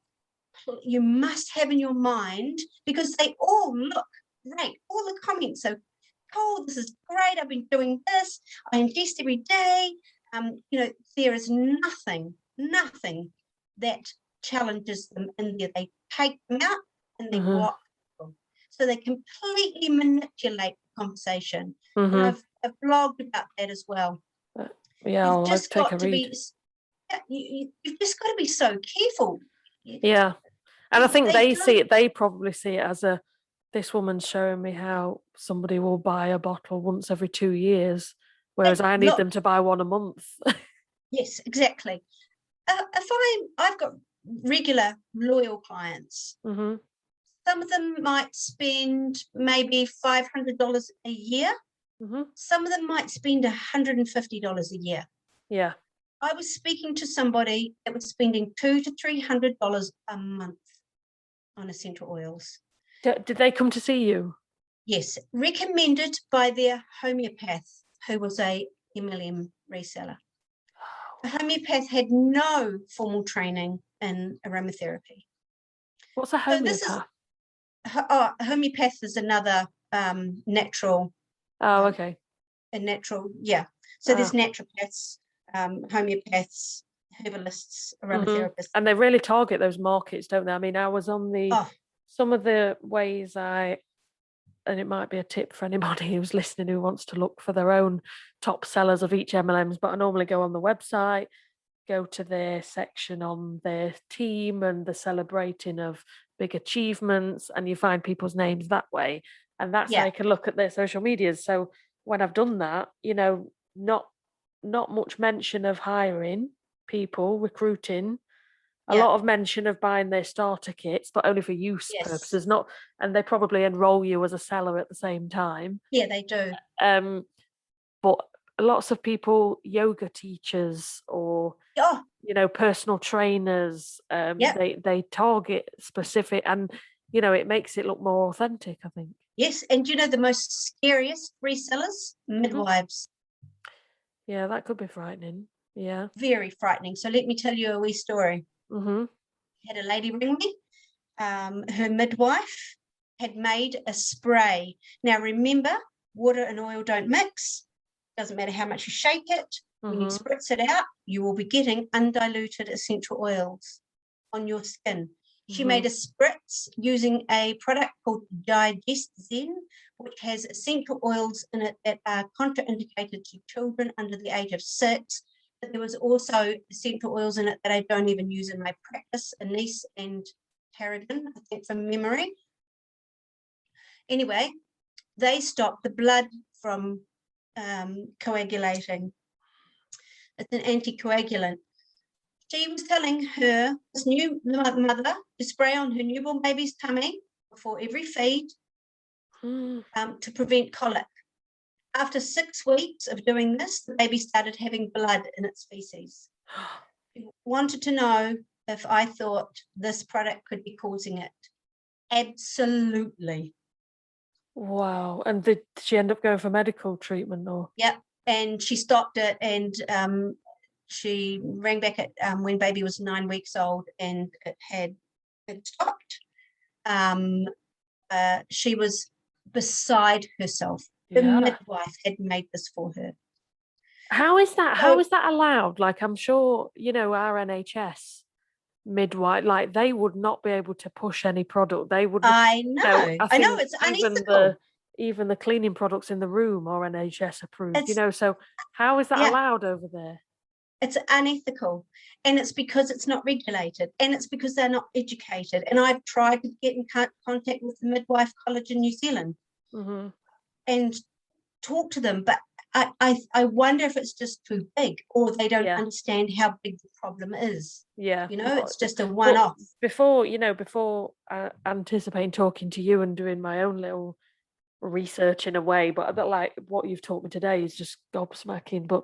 you must have in your mind, because they all look great. All the comments are, oh, this is great. I've been doing this. I ingest every day. There is nothing that challenges them in there. They take them out and they block them. So they completely manipulate the conversation. And I've blogged about that as well. Yeah, I'll take a read. You've just got to be so careful. Yeah. And I think they see it, they probably see it as this woman's showing me how somebody will buy a bottle once every 2 years, whereas I need them to buy one a month. Yes, exactly. I've got regular loyal clients. Some of them might spend maybe $500 a year. Some of them might spend $150 a year. Yeah. I was speaking to somebody that was spending $200 to $300 a month on essential oils. Did they come to see you? Yes, recommended by their homeopath, who was a MLM reseller. The homeopath had no formal training in aromatherapy. What's a homeopath? Homeopath is another natural. Oh, okay. A natural, yeah. So there's naturopaths, homeopaths, herbalists, aromatherapists. And they really target those markets, don't they? I mean, I was on some of the ways and it might be a tip for anybody who's listening who wants to look for their own top sellers of each MLMs, but I normally go on the website, go to their section on their team and the celebrating of big achievements, and you find people's names that way. And that's how you can look at their social medias. So when I've done that, not much mention of hiring people, recruiting, a lot of mention of buying their starter kits, but only for use purposes, and they probably enroll you as a seller at the same time. Yeah, they do. But lots of people, yoga teachers or personal trainers, they target specific, and it makes it look more authentic, I think. Yes, and the most scariest resellers? Midwives. Yeah, that could be frightening. Yeah. Very frightening. So let me tell you a wee story. Had a lady ring me. Her midwife had made a spray. Now remember, water and oil don't mix. Doesn't matter how much you shake it. When you spritz it out, you will be getting undiluted essential oils on your skin. She made a spritz using a product called Digest Zen, which has essential oils in it that are contraindicated to children under the age of 6. But there was also essential oils in it that I don't even use in my practice, anise and tarragon, I think, from memory. Anyway, they stop the blood from coagulating. It's an anticoagulant. She was telling her, this new mother, to spray on her newborn baby's tummy before every feed to prevent colic. After 6 weeks of doing this, the baby started having blood in its feces. She wanted to know if I thought this product could be causing it. Absolutely. Wow. And did she end up going for medical treatment or? Yep. And she stopped it, and she rang back at when baby was 9 weeks old, and it had stopped. She was beside herself. The midwife had made this for her. How is that? So How is that allowed? Like, I'm sure, our NHS midwife, like, they would not be able to push any product. They wouldn't, I I know think it's even unethical. the cleaning products in the room are NHS approved, It's so how is that yeah, allowed over there? it's unethical, and it's because it's not regulated, and it's because they're not educated. And I've tried to get in contact with the midwife college in New Zealand Mm-hmm. and talk to them, but I wonder if it's just too big, or they don't Yeah. understand how big the problem is. Yeah, It's just a but one-off. before anticipating talking to you and doing my own little research in a way, but that, like, what you've taught me today is just gobsmacking. But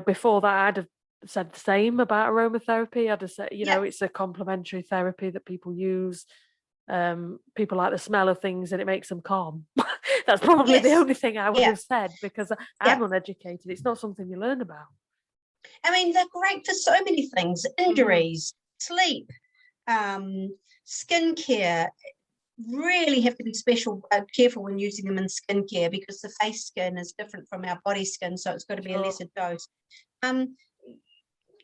before that, I'd have said the same about aromatherapy. I'd have said, Yeah, it's a complementary therapy that people use. People like the smell of things and it makes them calm. That's probably the yes, only thing I would yeah, have said, because yeah. I'm uneducated. It's not something you learn about. I mean, they're great for so many things: Hmm. injuries, sleep, um, skincare. Really have to be careful when using them in skincare, because the face skin is different from our body skin, so it's got to be a Sure. lesser dose. Um,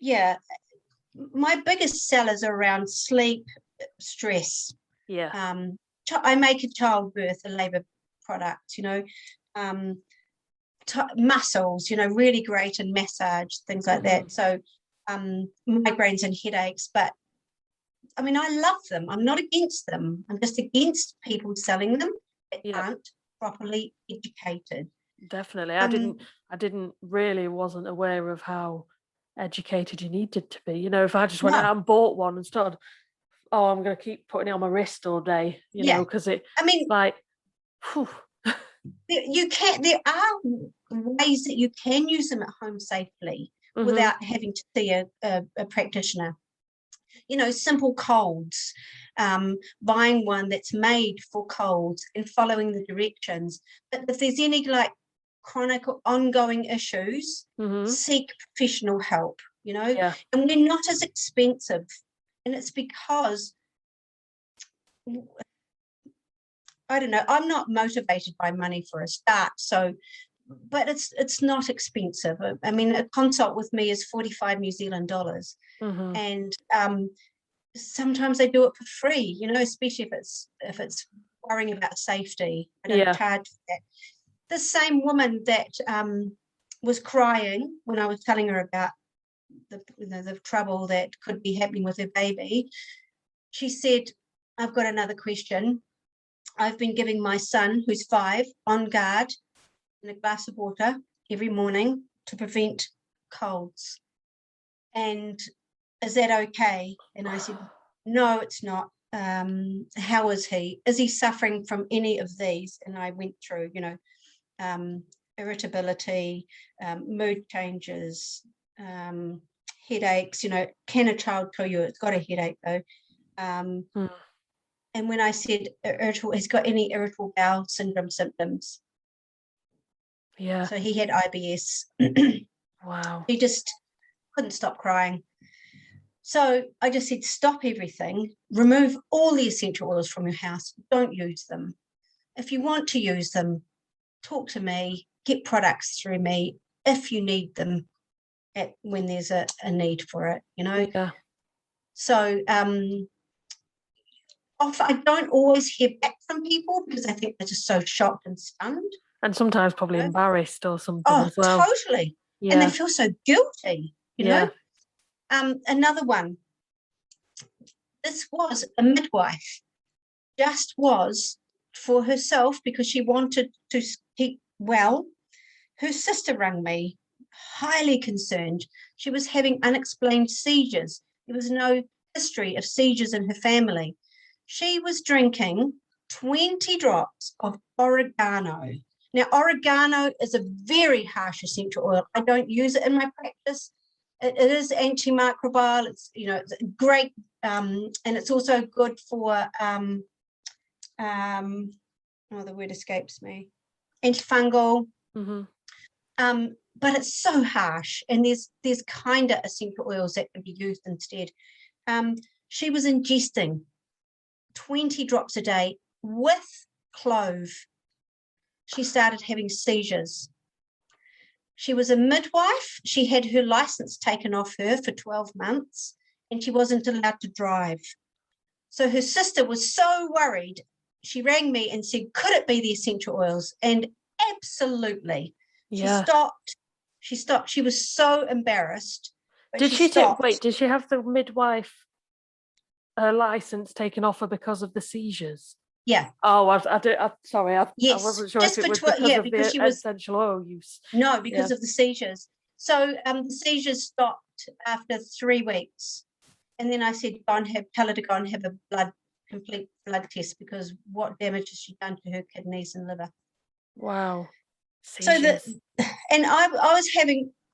yeah, my biggest sellers are around sleep, stress. Yeah. I make a childbirth, a labour product, um, muscles, really great in massage, things like Hmm. that. So migraines and headaches, but I mean, I love them. I'm not against them. I'm just against people selling them that Yep. aren't properly educated. Definitely. Um, I didn't really wasn't aware of how educated you needed to be. If I just went no, out and bought one and started, oh, I'm gonna keep putting it on my wrist all day, yeah. because it I mean, like whew, there are ways that you can use them at home safely hmm. without having to see a practitioner. Simple colds, buying one that's made for colds and following the directions. But if there's any like chronic or ongoing issues, Hmm. seek professional help, Yeah. and we're not as expensive. And it's because I don't know, I'm not motivated by money for a start. So but it's not expensive. I mean, a consult with me is 45 New Zealand dollars. Hmm. And sometimes they do it for free, especially if it's worrying about safety. I don't Yeah. charge for that. The same woman that was crying when I was telling her about the trouble that could be happening with her baby, she said, "I've got another question. I've been giving my son, who's 5, On Guard in a glass of water every morning to prevent colds. And is that okay?" And I said, "No, it's not. How is he? Is he suffering from any of these?" And I went through, um, irritability, mood changes, headaches. Can a child tell you it's got a headache though? Um, Mm. and when I said irritable, he's got any irritable bowel syndrome symptoms. Yeah. So he had IBS. Wow. He just couldn't stop crying. So I just said, stop everything, remove all the essential oils from your house, don't use them. If you want to use them, talk to me, get products through me if you need them when there's a need for it. Yeah. So I don't always hear back from people because I think they're just so shocked and stunned. And sometimes probably You know? embarrassed or something Oh, as well. totally. And they Yeah. feel so guilty, Yeah. Another one, this was a midwife, just was for herself because she wanted to keep well. Her sister rang me, highly concerned. She was having unexplained seizures. There was no history of seizures in her family. She was drinking 20 drops of oregano. Now, oregano is a very harsh essential oil. I don't use it in my practice. It is antimicrobial. It's great, and it's also good for the word escapes me, antifungal. Hmm. But it's so harsh, and there's kinder essential oils that can be used instead. She was ingesting 20 drops a day with clove. She started having seizures. She was a midwife. She had her license taken off her for 12 months and she wasn't allowed to drive. So her sister was so worried. She rang me and said, could it be the essential oils? And absolutely. She stopped. She was so embarrassed. But Did she stopped. did she have the midwife license taken off her because of the seizures? Yeah. Oh, I wasn't sure just if it was because of the essential oil use. No, because of the seizures. So the seizures stopped after 3 weeks. And then I said, tell her to go and have a complete blood test, because what damage has she done to her kidneys and liver? Wow. Seizures.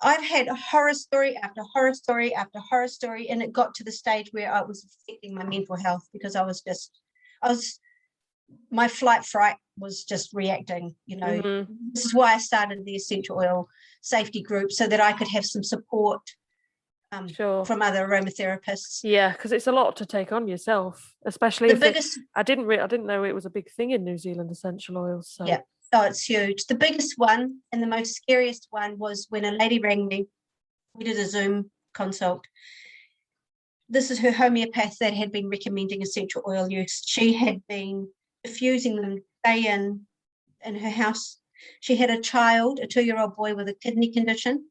I've had a horror story after horror story after horror story, and it got to the stage where I was affecting my mental health, because my flight fright was just reacting, This is why I started the Essential Oil Safety Group, so that I could have some support from other aromatherapists. Yeah, because it's a lot to take on yourself, especially I didn't know it was a big thing in New Zealand, essential oils. So. Yeah, so it's huge. The biggest one and the most scariest one was when a lady rang me. We did a Zoom consult. This is her homeopath that had been recommending essential oil use. She had been diffusing them day in her house. She had a child, a 2-year-old boy with a kidney condition.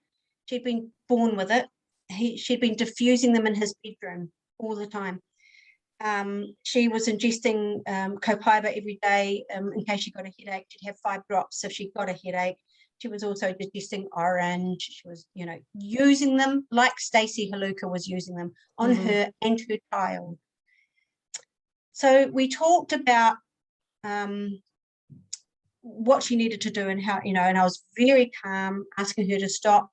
She'd been born with it. She'd been diffusing them in his bedroom all the time. She was ingesting copaiba every day in case she got a headache. She'd have 5 drops if she got a headache. She was also digesting orange. She was, using them like Stacey Haluka was using them on her and her child. So we talked about what she needed to do and how, and I was very calm, asking her to stop.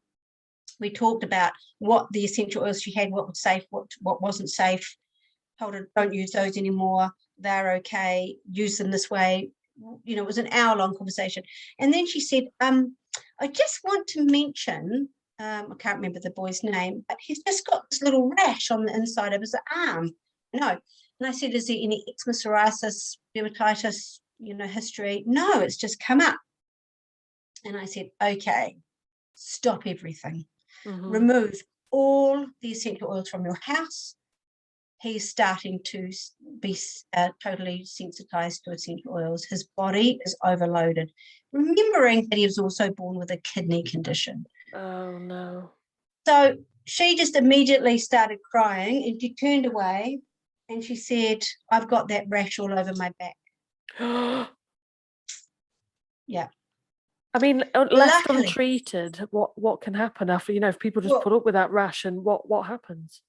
We talked about what the essential oils she had, what was safe, what wasn't safe. Told her, don't use those anymore. They're okay. Use them this way. It was an hour-long conversation. And then she said, I just want to mention, I can't remember the boy's name, but he's just got this little rash on the inside of his arm. No. And I said, is there any eczema, psoriasis, dermatitis, history? No, it's just come up. And I said, okay, stop everything. Remove all the essential oils from your house. He's starting to be totally sensitized to essential oils. His body is overloaded. Remembering that he was also born with a kidney condition. Oh, no. So she just immediately started crying, and she turned away and she said, I've got that rash all over my back. Yeah. I mean, left untreated, what can happen after, if people just put up with that rash, and what happens?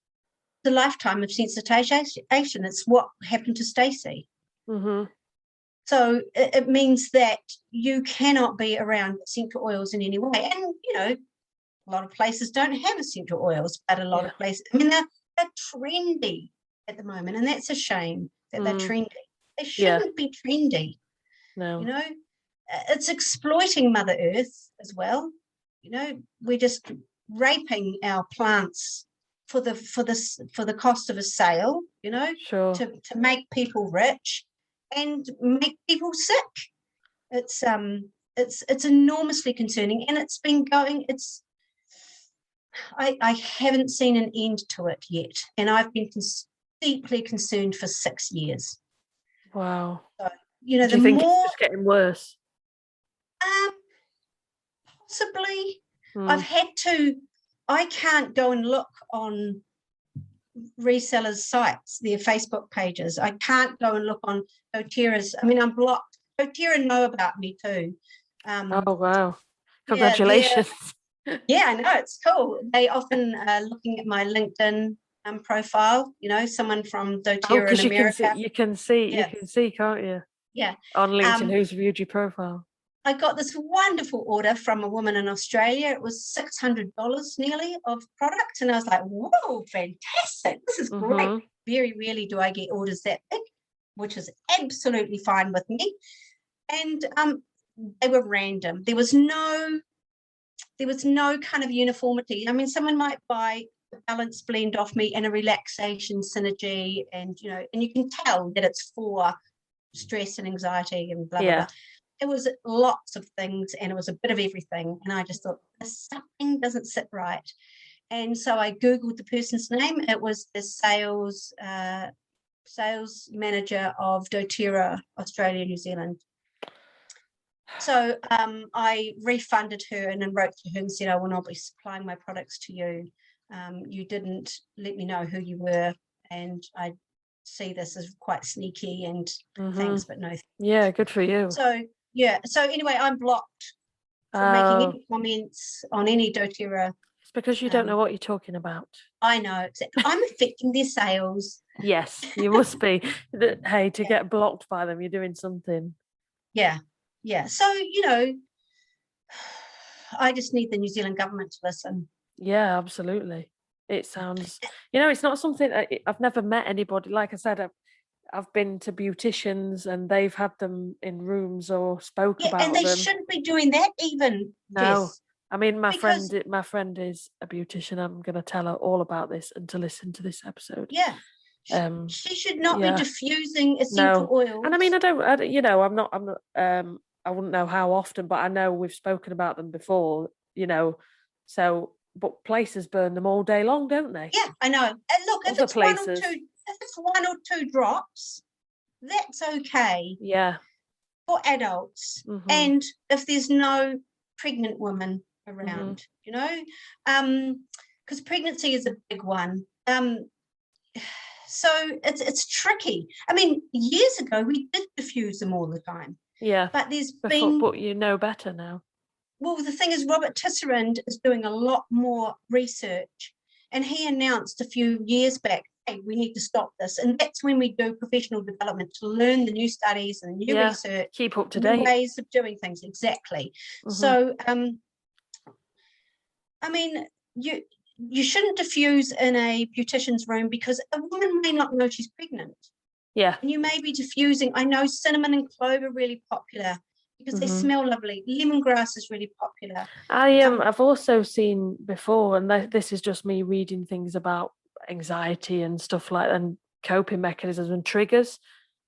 The lifetime of sensitization. It's what happened to Stacey. So it means that you cannot be around essential oils in any way. And, a lot of places don't have essential oils, but a lot of places, they're trendy at the moment, and that's a shame that they're trendy. They shouldn't be trendy. No. It's exploiting Mother Earth as well. We're just raping our plants for the cost of a sale, to make people rich and make people sick. It's enormously concerning, and it's been going. I haven't seen an end to it yet, and I've been deeply concerned for 6 years. Wow. So, Do you think it's just getting worse? Possibly. I can't go and look on resellers' sites, their Facebook pages. I can't go and look on doTERRA's. I'm blocked. doTERRA know about me too. Oh, wow. Congratulations. Yeah, I know, it's cool. They often are looking at my LinkedIn profile, someone from doTERRA in America. You can see, can't you? Yeah. On LinkedIn, who's viewed your profile. I got this wonderful order from a woman in Australia. It was $600 nearly of product. And I was like, whoa, fantastic. This is great. Very rarely do I get orders that big, which is absolutely fine with me. And they were random. There was no kind of uniformity. Someone might buy a balance blend off me and a relaxation synergy, and you can tell that it's for stress and anxiety and blah, blah, blah. it was lots of things, and it was a bit of everything. And I just thought, something doesn't sit right. And so I Googled the person's name. It was the sales manager of doTERRA, Australia, New Zealand. So I refunded her and then wrote to her and said, I will not be supplying my products to you. You didn't let me know who you were, and I see this as quite sneaky, and thanks, but no thanks. Yeah, good for you. So anyway, I'm blocked from making any comments on any doTERRA. It's because you don't know what you're talking about. I know. I'm affecting their sales. Yes, you must be. Hey, to get blocked by them, you're doing something. Yeah. So, I just need the New Zealand government to listen. Yeah, absolutely. It sounds, it's not something, I've never met anybody. Like I said, I've been to beauticians and they've had them in rooms or spoke about them. And they shouldn't be doing that even. No. Jess. I mean, my friend is a beautician. I'm going to tell her all about this and to listen to this episode. Yeah. She should not be diffusing essential oils. And I mean, I'm not, I wouldn't know how often, but I know we've spoken about them before, so, but places burn them all day long, don't they? Yeah, I know. And look, if it's one or two drops, that's okay. Yeah. For adults. Mm-hmm. And if there's no pregnant women around, because pregnancy is a big one. So it's tricky. I mean, years ago we did diffuse them all the time. Yeah. But but you know better now. Well, the thing is, Robert Tisserand is doing a lot more research, and he announced a few years back, hey, we need to stop this. And that's when we do professional development to learn the new studies and new research. Keep up to date. Ways of doing things, exactly. Mm-hmm. So, I mean, you shouldn't diffuse in a beautician's room because a woman may not know she's pregnant. Yeah. And you may be diffusing. I know cinnamon and clove are really popular because they smell lovely. Lemongrass is really popular. I've also seen before, and this is just me reading things about anxiety and stuff like that, and coping mechanisms and triggers,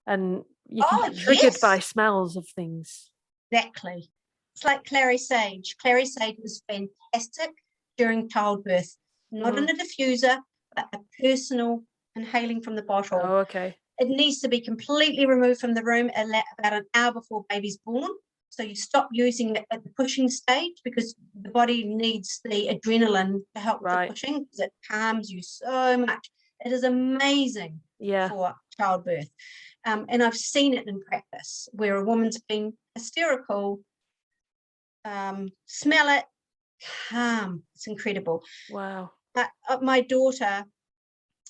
and you can get triggered by smells of things. Exactly. It's like clary sage. Clary sage is fantastic during childbirth, not in a diffuser, but a personal inhaling from the bottle. Oh, okay. It needs to be completely removed from the room about an hour before baby's born. So you stop using it at the pushing stage because the body needs the adrenaline to help with the pushing because it calms you so much. It is amazing for childbirth. And I've seen it in practice where a woman's been hysterical, smell it, calm. It's incredible. Wow. But my daughter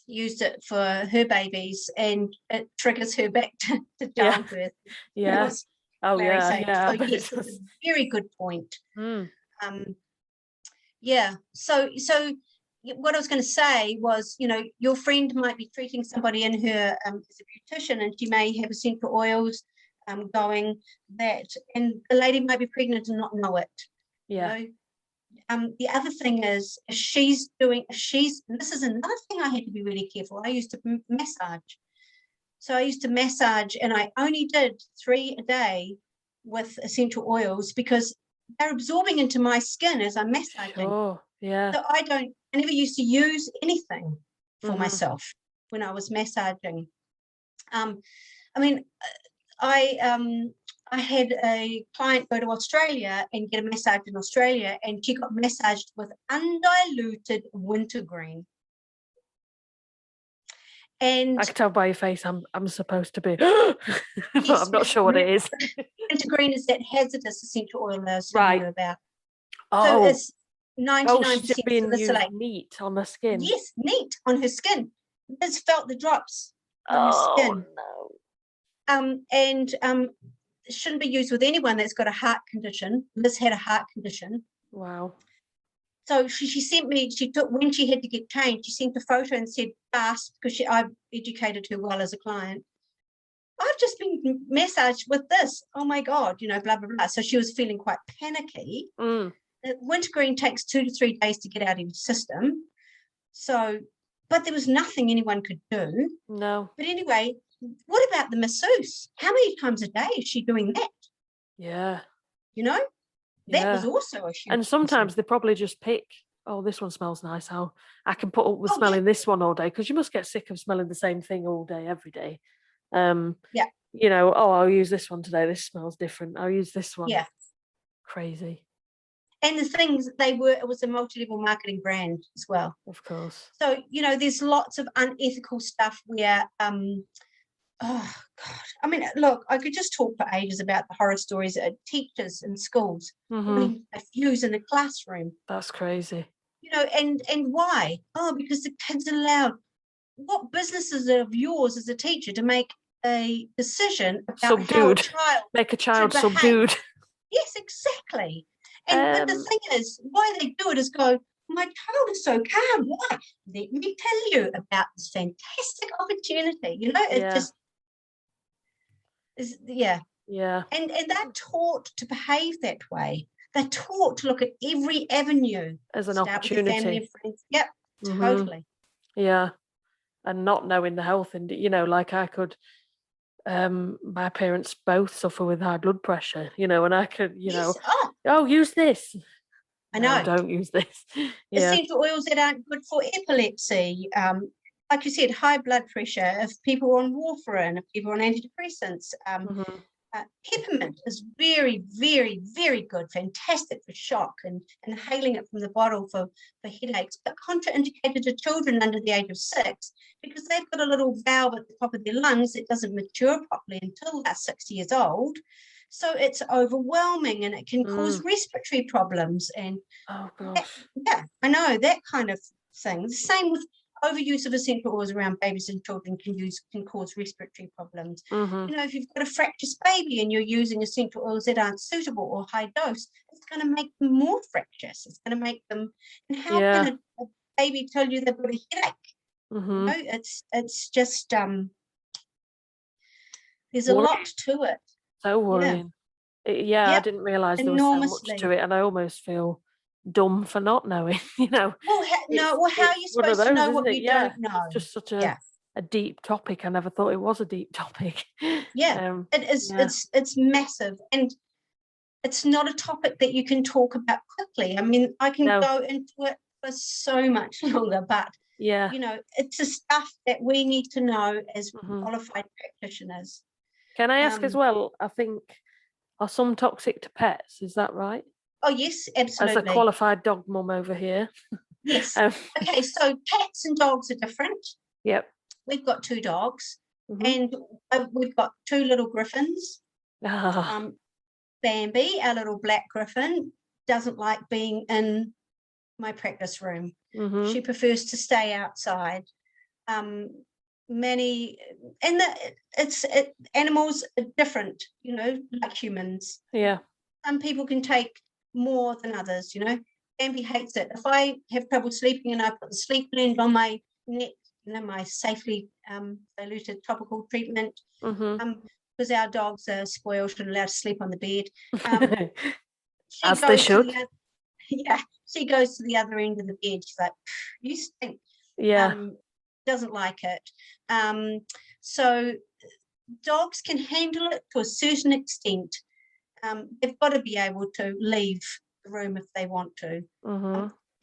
used it for her babies and it triggers her back to childbirth. Yeah. So yes, it's a very good point. So what I was going to say was, your friend might be treating somebody in her as a beautician, and she may have essential oils going that, and the lady might be pregnant and not know it. Yeah. The other thing is, and this is another thing I had to be really careful. I used to massage. So I used to massage, and I only did 3 a day with essential oils because they're absorbing into my skin as I'm massaging. Oh, yeah. So I never used to use anything for myself when I was massaging. I had a client go to Australia and get a massage in Australia, and she got massaged with undiluted wintergreen. And I can tell by your face I'm supposed to be, but I'm not sure what it is. Wintergreen is that hazardous essential oil I was telling you about. Oh, so it's 99% she's being used salicylate. Neat on the skin. Yes, neat on her skin. Liz felt the drops on her skin. No. It shouldn't be used with anyone that's got a heart condition. Liz had a heart condition. Wow. So she sent me, when she had to get changed, she sent a photo and said, fast, because I've educated her well as a client. I've just been massaged with this. Oh my God, blah, blah, blah. So she was feeling quite panicky. Wintergreen takes 2 to 3 days to get out of your system. So, but there was nothing anyone could do. No. But anyway, what about the masseuse? How many times a day is she doing that? Yeah. You know, that was Yeah. also a huge And sometimes concern. they probably just pick, oh, this one smells nice. I can put up with Oh, yeah, smelling this one all day, because you must get sick of smelling the same thing all day, every day. yeah, Oh, I'll use this one today. This smells different. I'll use this one. yeah. Crazy. And the things it was a multi-level marketing brand as well. Of course. So, there's lots of unethical stuff where, oh God, I mean, look, I could just talk for ages about the horror stories at teachers in schools putting a fuse in the classroom. That's crazy. And why? Oh, because the kids are allowed. What business is it of yours as a teacher to make a decision about how a Subdued. child Make a child should behave? subdued. Yes, exactly. But the thing is, why they do it is go, my child is so calm. Why? Let me tell you about this fantastic opportunity. It just is, yeah. Yeah. And they're taught to behave that way. They're taught to look at every avenue As an start with your family opportunity. and friends. Yep, totally. Yeah. And not knowing the health, and like I could, my parents both suffer with high blood pressure, and I could, Yes. use this. I No, know. don't use this. Yeah. Essential oils that aren't good for epilepsy. Like you said, high blood pressure. If people are on warfarin, if people are on antidepressants, peppermint is very, very, very good. Fantastic for shock and inhaling it from the bottle for headaches, but contraindicated to children under the age of 6 because they've got a little valve at the top of their lungs that doesn't mature properly until they're 60 years old. So it's overwhelming and it can cause respiratory problems. And oh gosh, I know that kind of thing. The same with overuse of essential oils around babies and children can cause respiratory problems. If you've got a fractious baby and you're using essential oils that aren't suitable or high dose, it's going to make them more fractious. It's going to make them. And how can a baby tell you they've got a headache? It's just there's a lot to it. So worrying. Yeah, I didn't realise there was so much to it, and I almost feel dumb for not knowing. Well, how are you supposed to know what you don't know? It's just such a deep topic. I never thought it was a deep topic. Yeah, it is. Yeah. It's massive, and it's not a topic that you can talk about quickly. I mean, I can go into it for so much longer, but it's the stuff that we need to know as qualified practitioners. Can I ask as well? I think, are some toxic to pets? Is that right? Oh yes, absolutely. As a qualified dog mum over here. Yes. Okay, so cats and dogs are different. Yep. We've got 2 dogs, and we've got 2 little griffins. Bambi, our little black griffin, doesn't like being in my practice room. She prefers to stay outside. Animals are different, like humans. Yeah. Some people can take more than others, Bambi hates it. If I have trouble sleeping and I put the sleep blend on my neck, my safely diluted topical treatment, because our dogs are spoiled and allowed to sleep on the bed. As they should. She goes to the other end of the bed. She's like, you stink. Yeah. Doesn't like it. So dogs can handle it to a certain extent. They've got to be able to leave the room if they want to.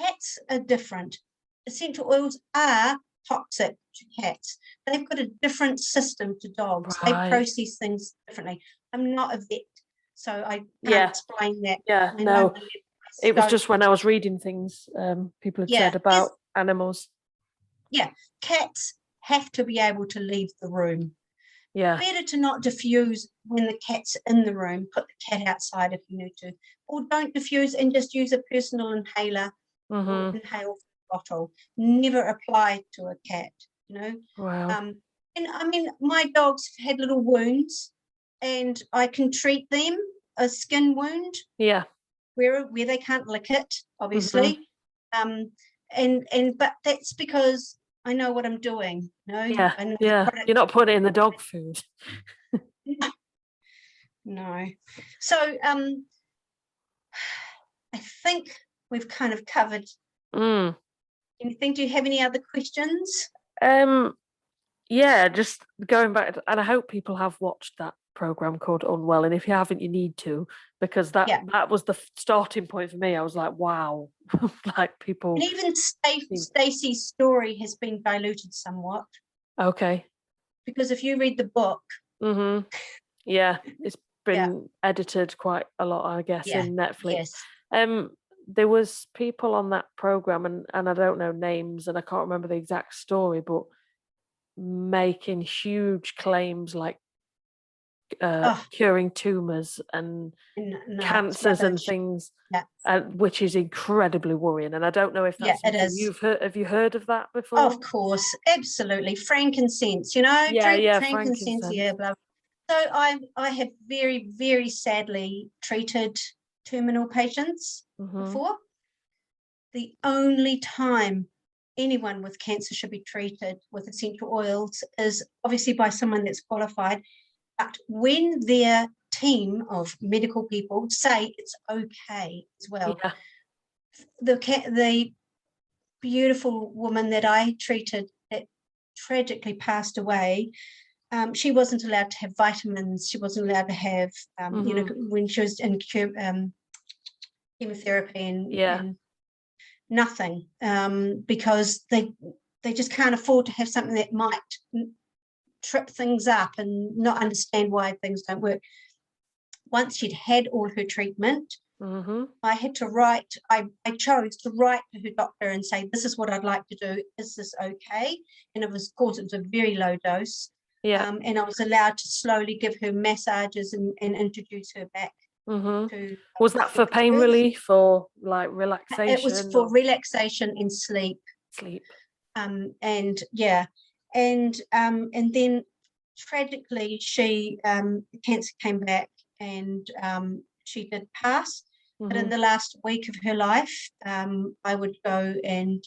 Cats are different. Essential oils are toxic to cats. They've got a different system to dogs. They process things differently. I'm not a vet, so I can't explain that. Yeah, no. It was just when I was reading things, people had said about animals. Yeah, cats have to be able to leave the room. Yeah. Better to not diffuse when the cat's in the room. Put the cat outside if you need to. Or don't diffuse and just use a personal inhaler or inhale from the bottle. Never apply to a cat, Wow. And I mean, my dogs had little wounds and I can treat them, a skin wound. Yeah. Where they can't lick it, obviously. But that's because I know what I'm doing. Yeah. You're not putting it in the dog food. No. So I think we've kind of covered anything. Do you have any other questions? Yeah, just going back, and I hope people have watched that program called Unwell, and if you haven't, you need to, because that was the starting point for me. I was like, wow, like people. And even Stacey's story has been diluted somewhat. Okay. Because if you read the book, yeah, it's been edited quite a lot, I guess, in Netflix. Yes. There was people on that program, and I don't know names, and I can't remember the exact story, but making huge claims like curing tumors and cancers and things, which is incredibly worrying. And I don't know if that's something you've heard. Have you heard of that before? Of course, absolutely. Frankincense, drink frankincense. Yeah, blah. So I have very, very sadly treated terminal patients before. The only time anyone with cancer should be treated with essential oils is obviously by someone that's qualified, but when their team of medical people say it's okay as well. Yeah. The beautiful woman that I treated that tragically passed away, she wasn't allowed to have vitamins. She wasn't allowed to have, when she was in chemotherapy and nothing, because they just can't afford to have something that might trip things up and not understand why things don't work. Once she'd had all her treatment, I had to write, I chose to write to her doctor and say, this is what I'd like to do. Is this okay? And it was, of course, it was a very low dose. Yeah. And I was allowed to slowly give her massages and introduce her back to. Was that for pain relief or like relaxation? It was for relaxation and sleep. And then tragically she cancer came back and she did pass. But in the last week of her life, I would go and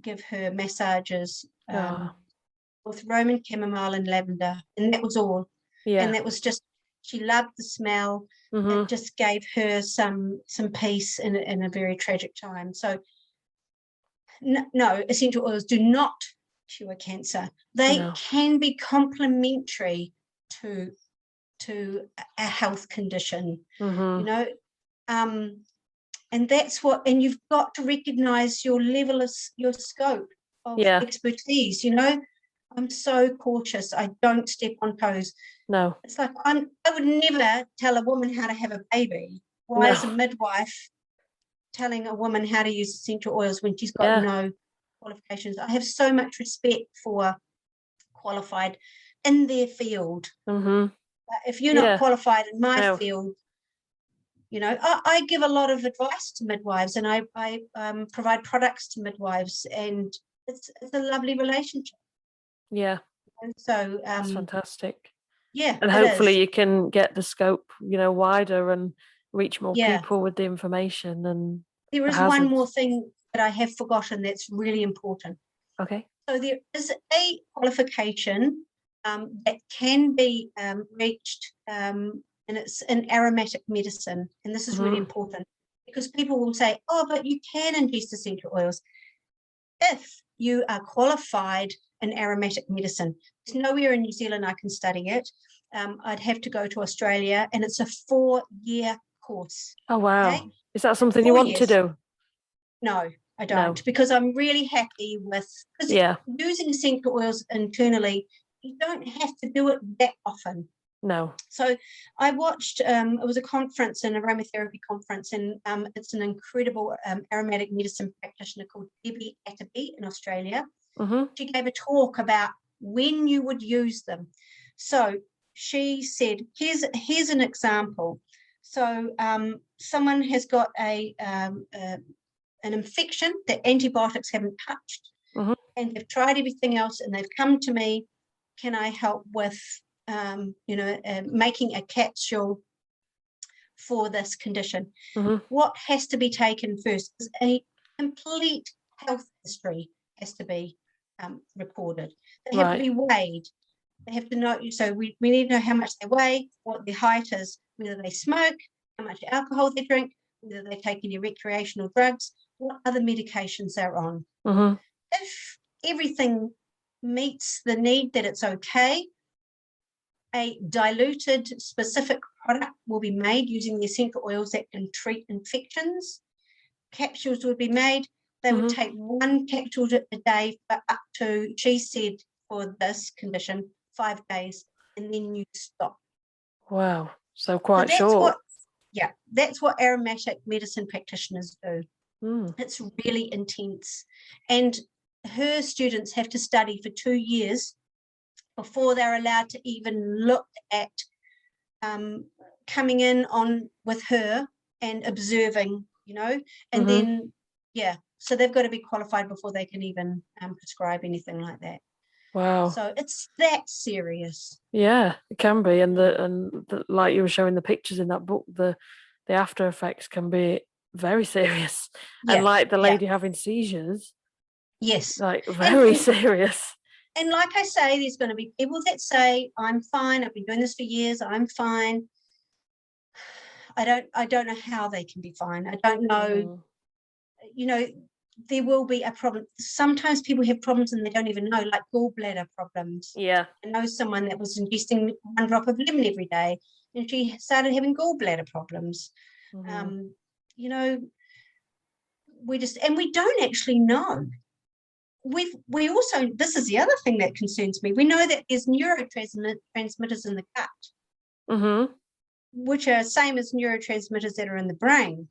give her massages with Roman chamomile and lavender, and that was all. And that was just, she loved the smell. It just gave her some peace in a very tragic time. So no, essential oils do not cure cancer. They can be complementary to a health condition, and that's what, and you've got to recognize your level of your scope of expertise. I'm so cautious. I don't step on toes. No, it's like I would never tell a woman how to have a baby. Why is a midwife telling a woman how to use essential oils when she's got no qualifications? I have so much respect for qualified in their field. If you're not qualified in my field, I give a lot of advice to midwives, and I provide products to midwives, and it's a lovely relationship. Yeah. And so that's fantastic. Yeah. And hopefully you can get the scope, wider and reach more people with the information. And there is one more thing that I have forgotten that's really important. Okay. So there is a qualification that can be reached, and it's in aromatic medicine. And this is really important because people will say, oh, but you can ingest essential oils. If you are qualified in aromatic medicine, there's nowhere in New Zealand I can study it. I'd have to go to Australia, and it's a 4-year course. Oh, wow. Okay? Is that something you want to do? No, I don't, because I'm really happy with, because using essential oils internally, you don't have to do it that often. No. So I watched, it was a conference, an aromatherapy conference, and it's an incredible aromatic medicine practitioner called Debbie Atterby in Australia. She gave a talk about when you would use them. So she said, here's an example. So someone has got an infection that antibiotics haven't touched, and they've tried everything else, and they've come to me, can I help with making a capsule for this condition? What has to be taken first is a complete health history has to be recorded. They have to be weighed. They have to know, so we need to know how much they weigh, what their height is, whether they smoke, how much alcohol they drink, whether they take any recreational drugs, what other medications they're on. If everything meets the need that it's okay, a diluted specific product will be made using the essential oils that can treat infections. Capsules would be made. They would take 1 capsule a day for up to, she said, for this condition, 5 days, and then you stop. Wow. So quite that's short. That's what aromatic medicine practitioners do. It's really intense. And her students have to study for 2 years before they're allowed to even look at coming in on with her and observing, and then, so they've got to be qualified before they can even prescribe anything like that. Wow. So it's that serious. Yeah, it can be. And the like you were showing the pictures in that book, the after effects can be very serious. Yeah, and like the lady having seizures. Yes. Like very serious. And like I say, there's going to be people that say, I'm fine, I've been doing this for years, I'm fine. I don't know how they can be fine. I don't know, there will be a problem. Sometimes people have problems and they don't even know, like gallbladder problems. Yeah. I know someone that was ingesting 1 drop of lemon every day and she started having gallbladder problems. We don't actually know. We also, this is the other thing that concerns me. We know that there's neurotransmitters in the gut, which are same as neurotransmitters that are in the brain.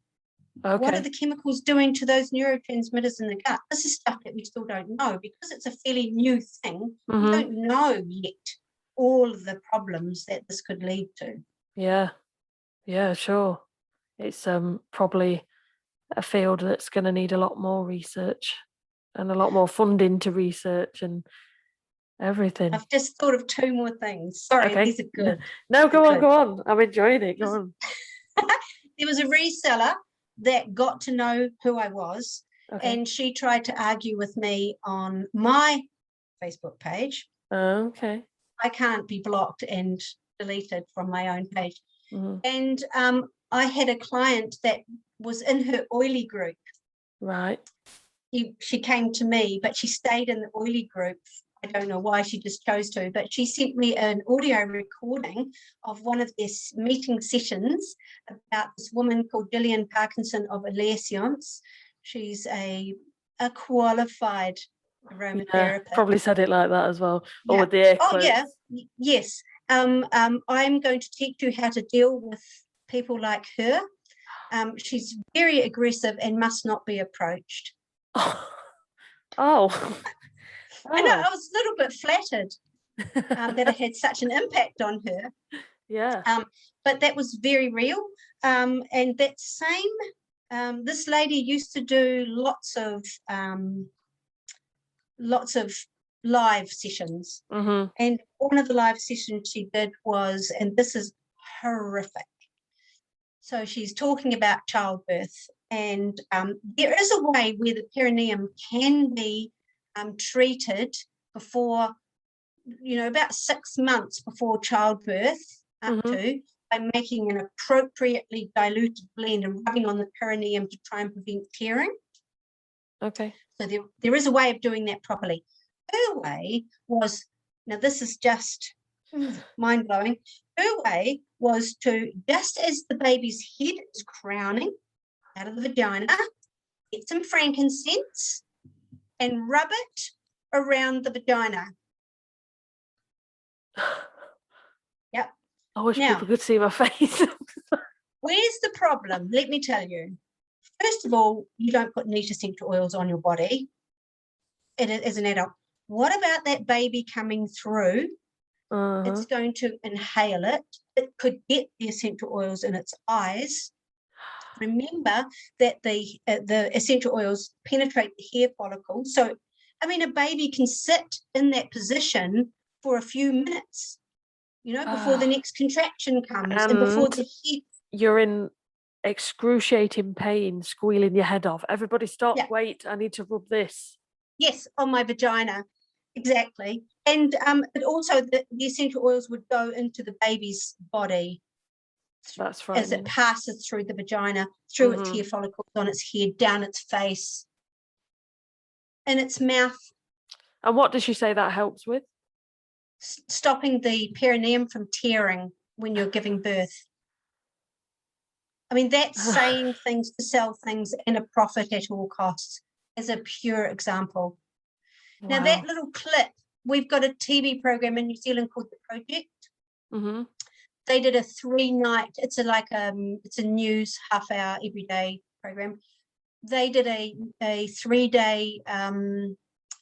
Okay. What are the chemicals doing to those neurotransmitters in the gut? This is stuff that we still don't know because it's a fairly new thing. We don't know yet all of the problems that this could lead to. Yeah, sure. It's probably a field that's going to need a lot more research and a lot more funding to research and everything. I've just thought of 2 more things. Sorry, these are good. No, go on. I'm enjoying it. Go on. There was a reseller that got to know who I was, and she tried to argue with me on my Facebook page. Okay. I can't be blocked and deleted from my own page. And I had a client that was in her oily group. Right. She came to me, but she stayed in the oily group. I don't know why, she just chose to, but she sent me an audio recording of one of their meeting sessions about this woman called Gillian Parkinson of Essential. She's a qualified aromatherapist. Probably said it like that as well. Or with the air quotes. Yes. I'm going to teach you how to deal with people like her. She's very aggressive and must not be approached. I know, I was a little bit flattered that it had such an impact on her. Yeah. But that was very real. And that same, this lady used to do lots of live sessions. And one of the live sessions she did was, and this is horrific. So she's talking about childbirth, and there is a way where the perineum can be treated before, about 6 months before childbirth, to, by making an appropriately diluted blend and rubbing on the perineum to try and prevent tearing. Okay. So there is a way of doing that properly. Her way was, now this is just mind-blowing, her way was to, just as the baby's head is crowning out of the vagina, get some frankincense and rub it around the vagina. Yep. I wish people could see my face. Where's the problem? Let me tell you. First of all, you don't put neat essential oils on your body as an adult. What about that baby coming through? It's going to inhale it. It could get the essential oils in its eyes. Remember that the essential oils penetrate the hair follicle. So, a baby can sit in that position for a few minutes, before the next contraction comes and before the head. You're in excruciating pain, squealing your head off. Everybody stop, wait, I need to rub this. Yes, on my vagina. Exactly. And but also the essential oils would go into the baby's body. That's right. As it passes through the vagina, through its hair follicles, on its head, down its face, in its mouth. And what does she say that helps with? stopping the perineum from tearing when you're giving birth. I mean, that's saying things to sell things and a profit at all costs as a pure example. Wow. Now, that little clip, we've got a TV program in New Zealand called The Project. Mm-hmm. They did a 3-night, it's a news half-hour every day program. They did a 3-day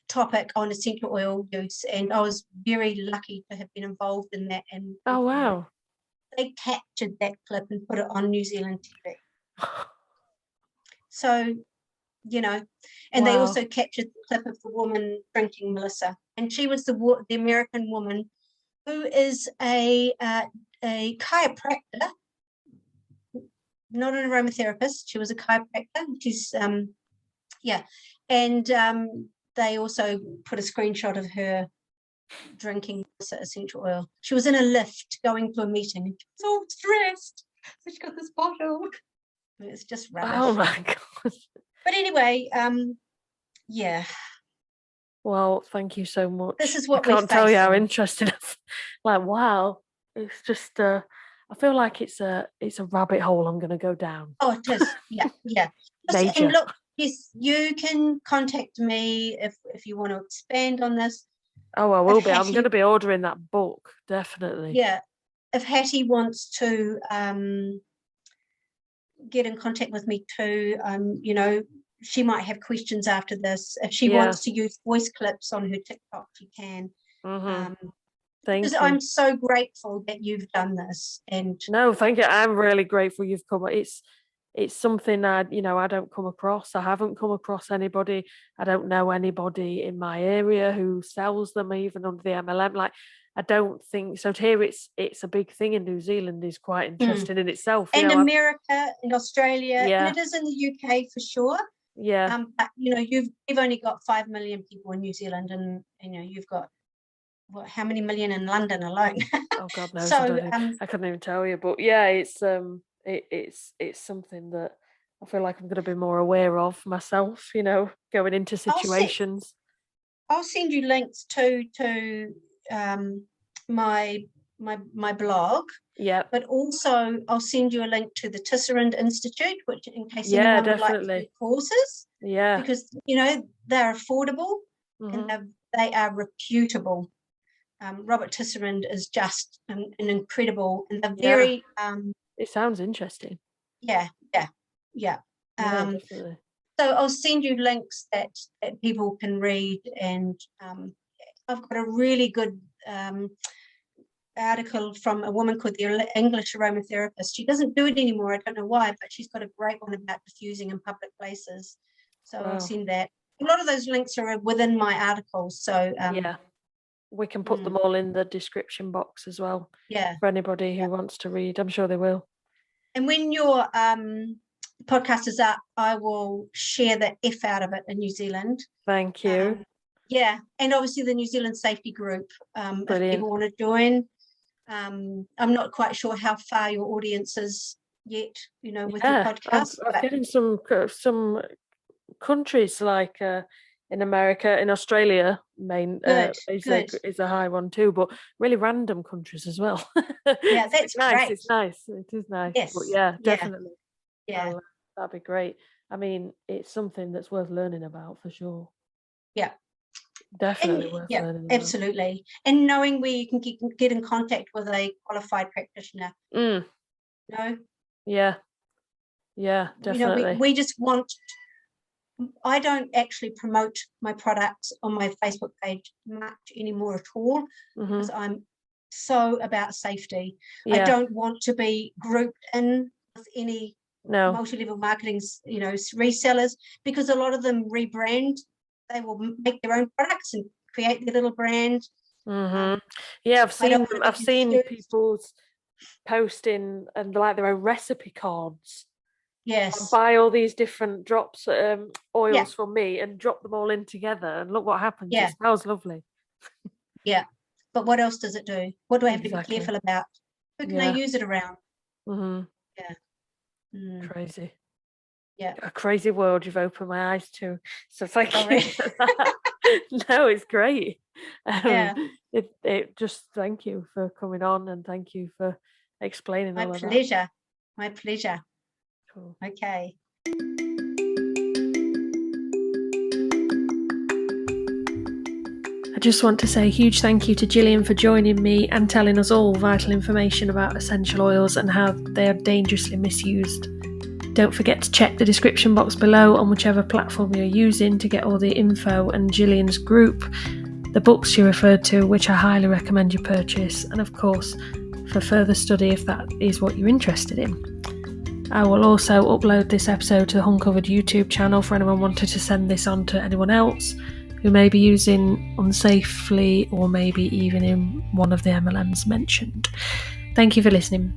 topic on essential oil use, and I was very lucky to have been involved in that. And Oh, wow. they captured that clip and put it on New Zealand TV. So, and they also captured the clip of the woman drinking Melissa, and she was the American woman who is a chiropractor, not an aromatherapist. She was a chiropractor. She's and they also put a screenshot of her drinking essential oil. She was in a lift going to a meeting, and she was all stressed, so she got this bottle. It's just rubbish. Oh my god. But anyway, yeah. Well, thank you so much. This is what I can't tell you how facing. interesting. Like, wow, it's just. I feel like it's a rabbit hole I'm going to go down. Oh, it is. Yeah. Major. And look, yes, you can contact me if you want to expand on this. Oh, I will be. I'm going to be ordering that book, definitely. Yeah. If Hattie wants to get in contact with me too, she might have questions after this. If she wants to use voice clips on her TikTok, she can. Mm-hmm. Thank you. I'm so grateful that you've done this. And no, thank you. I'm really grateful you've come. It's something I don't come across. I haven't come across anybody. I don't know anybody in my area who sells them, even under the MLM. Like, I don't think so. Here, it's a big thing in New Zealand. Is quite interesting in itself. And America and Australia, and it is in the UK for sure. Yeah. But you've only got 5 million people in New Zealand, and you've got how many million in London alone? Oh God knows. So I couldn't even tell you. But yeah, it's something that I feel like I'm going to be more aware of myself. Going into situations. I'll send you links to my blog. Yeah. But also I'll send you a link to the Tisserand Institute, which in case anyone would like to do courses. Yeah. Because they're affordable and they are reputable. Robert Tisserand is just an incredible, and they're very. It sounds interesting. Yeah. Definitely. So I'll send you links that people can read, and I've got a really good article from a woman called the English aromatherapist. She doesn't do it anymore. I don't know why, but she's got a great one about diffusing in public places. So I'll send that. A lot of those links are within my articles. So we can put them all in the description box as well. Yeah. For anybody who wants to read. I'm sure they will. And when your podcast is up, I will share the F out of it in New Zealand. Thank you. And obviously the New Zealand Safety Group, if people want to join. I'm not quite sure how far your audience is yet, with your podcast. I'm getting some countries like in America, in Australia, is a high one too, but really random countries as well. Yeah, that's nice. Great. It's nice. It is nice. Yes. But yeah, definitely. Yeah. That'd be great. I mean, it's something that's worth learning about for sure. Yeah. Definitely worth learning about. Absolutely. And knowing where you can get in contact with a qualified practitioner. Yeah. Yeah, definitely. We just want. I don't actually promote my products on my Facebook page much anymore at all because I'm so about safety. I don't want to be grouped in with any multi-level marketing, resellers, because a lot of them rebrand. They will make their own products and create their little brand. I've seen people's posting and like their own recipe cards. Yes. Buy all these different drops, oils from me, and drop them all in together, and look what happens. Yeah. It smells lovely. Yeah, but what else does it do? What do I have to be careful about? Who can I use it around? Yeah. Crazy. Yeah. A crazy world you've opened my eyes to. So thank you. No, it's great. Yeah. It just thank you for coming on, and thank you for explaining My all of that. pleasure. My pleasure. Cool. Okay. I just want to say a huge thank you to Gillian for joining me and telling us all vital information about essential oils and how they are dangerously misused. Don't forget to check the description box below on whichever platform you're using to get all the info and Jillian's group, the books she referred to, which I highly recommend you purchase, and of course, for further study if that is what you're interested in. I will also upload this episode to the Uncovered YouTube channel for anyone wanting to send this on to anyone else who may be using unsafely or maybe even in one of the MLMs mentioned. Thank you for listening.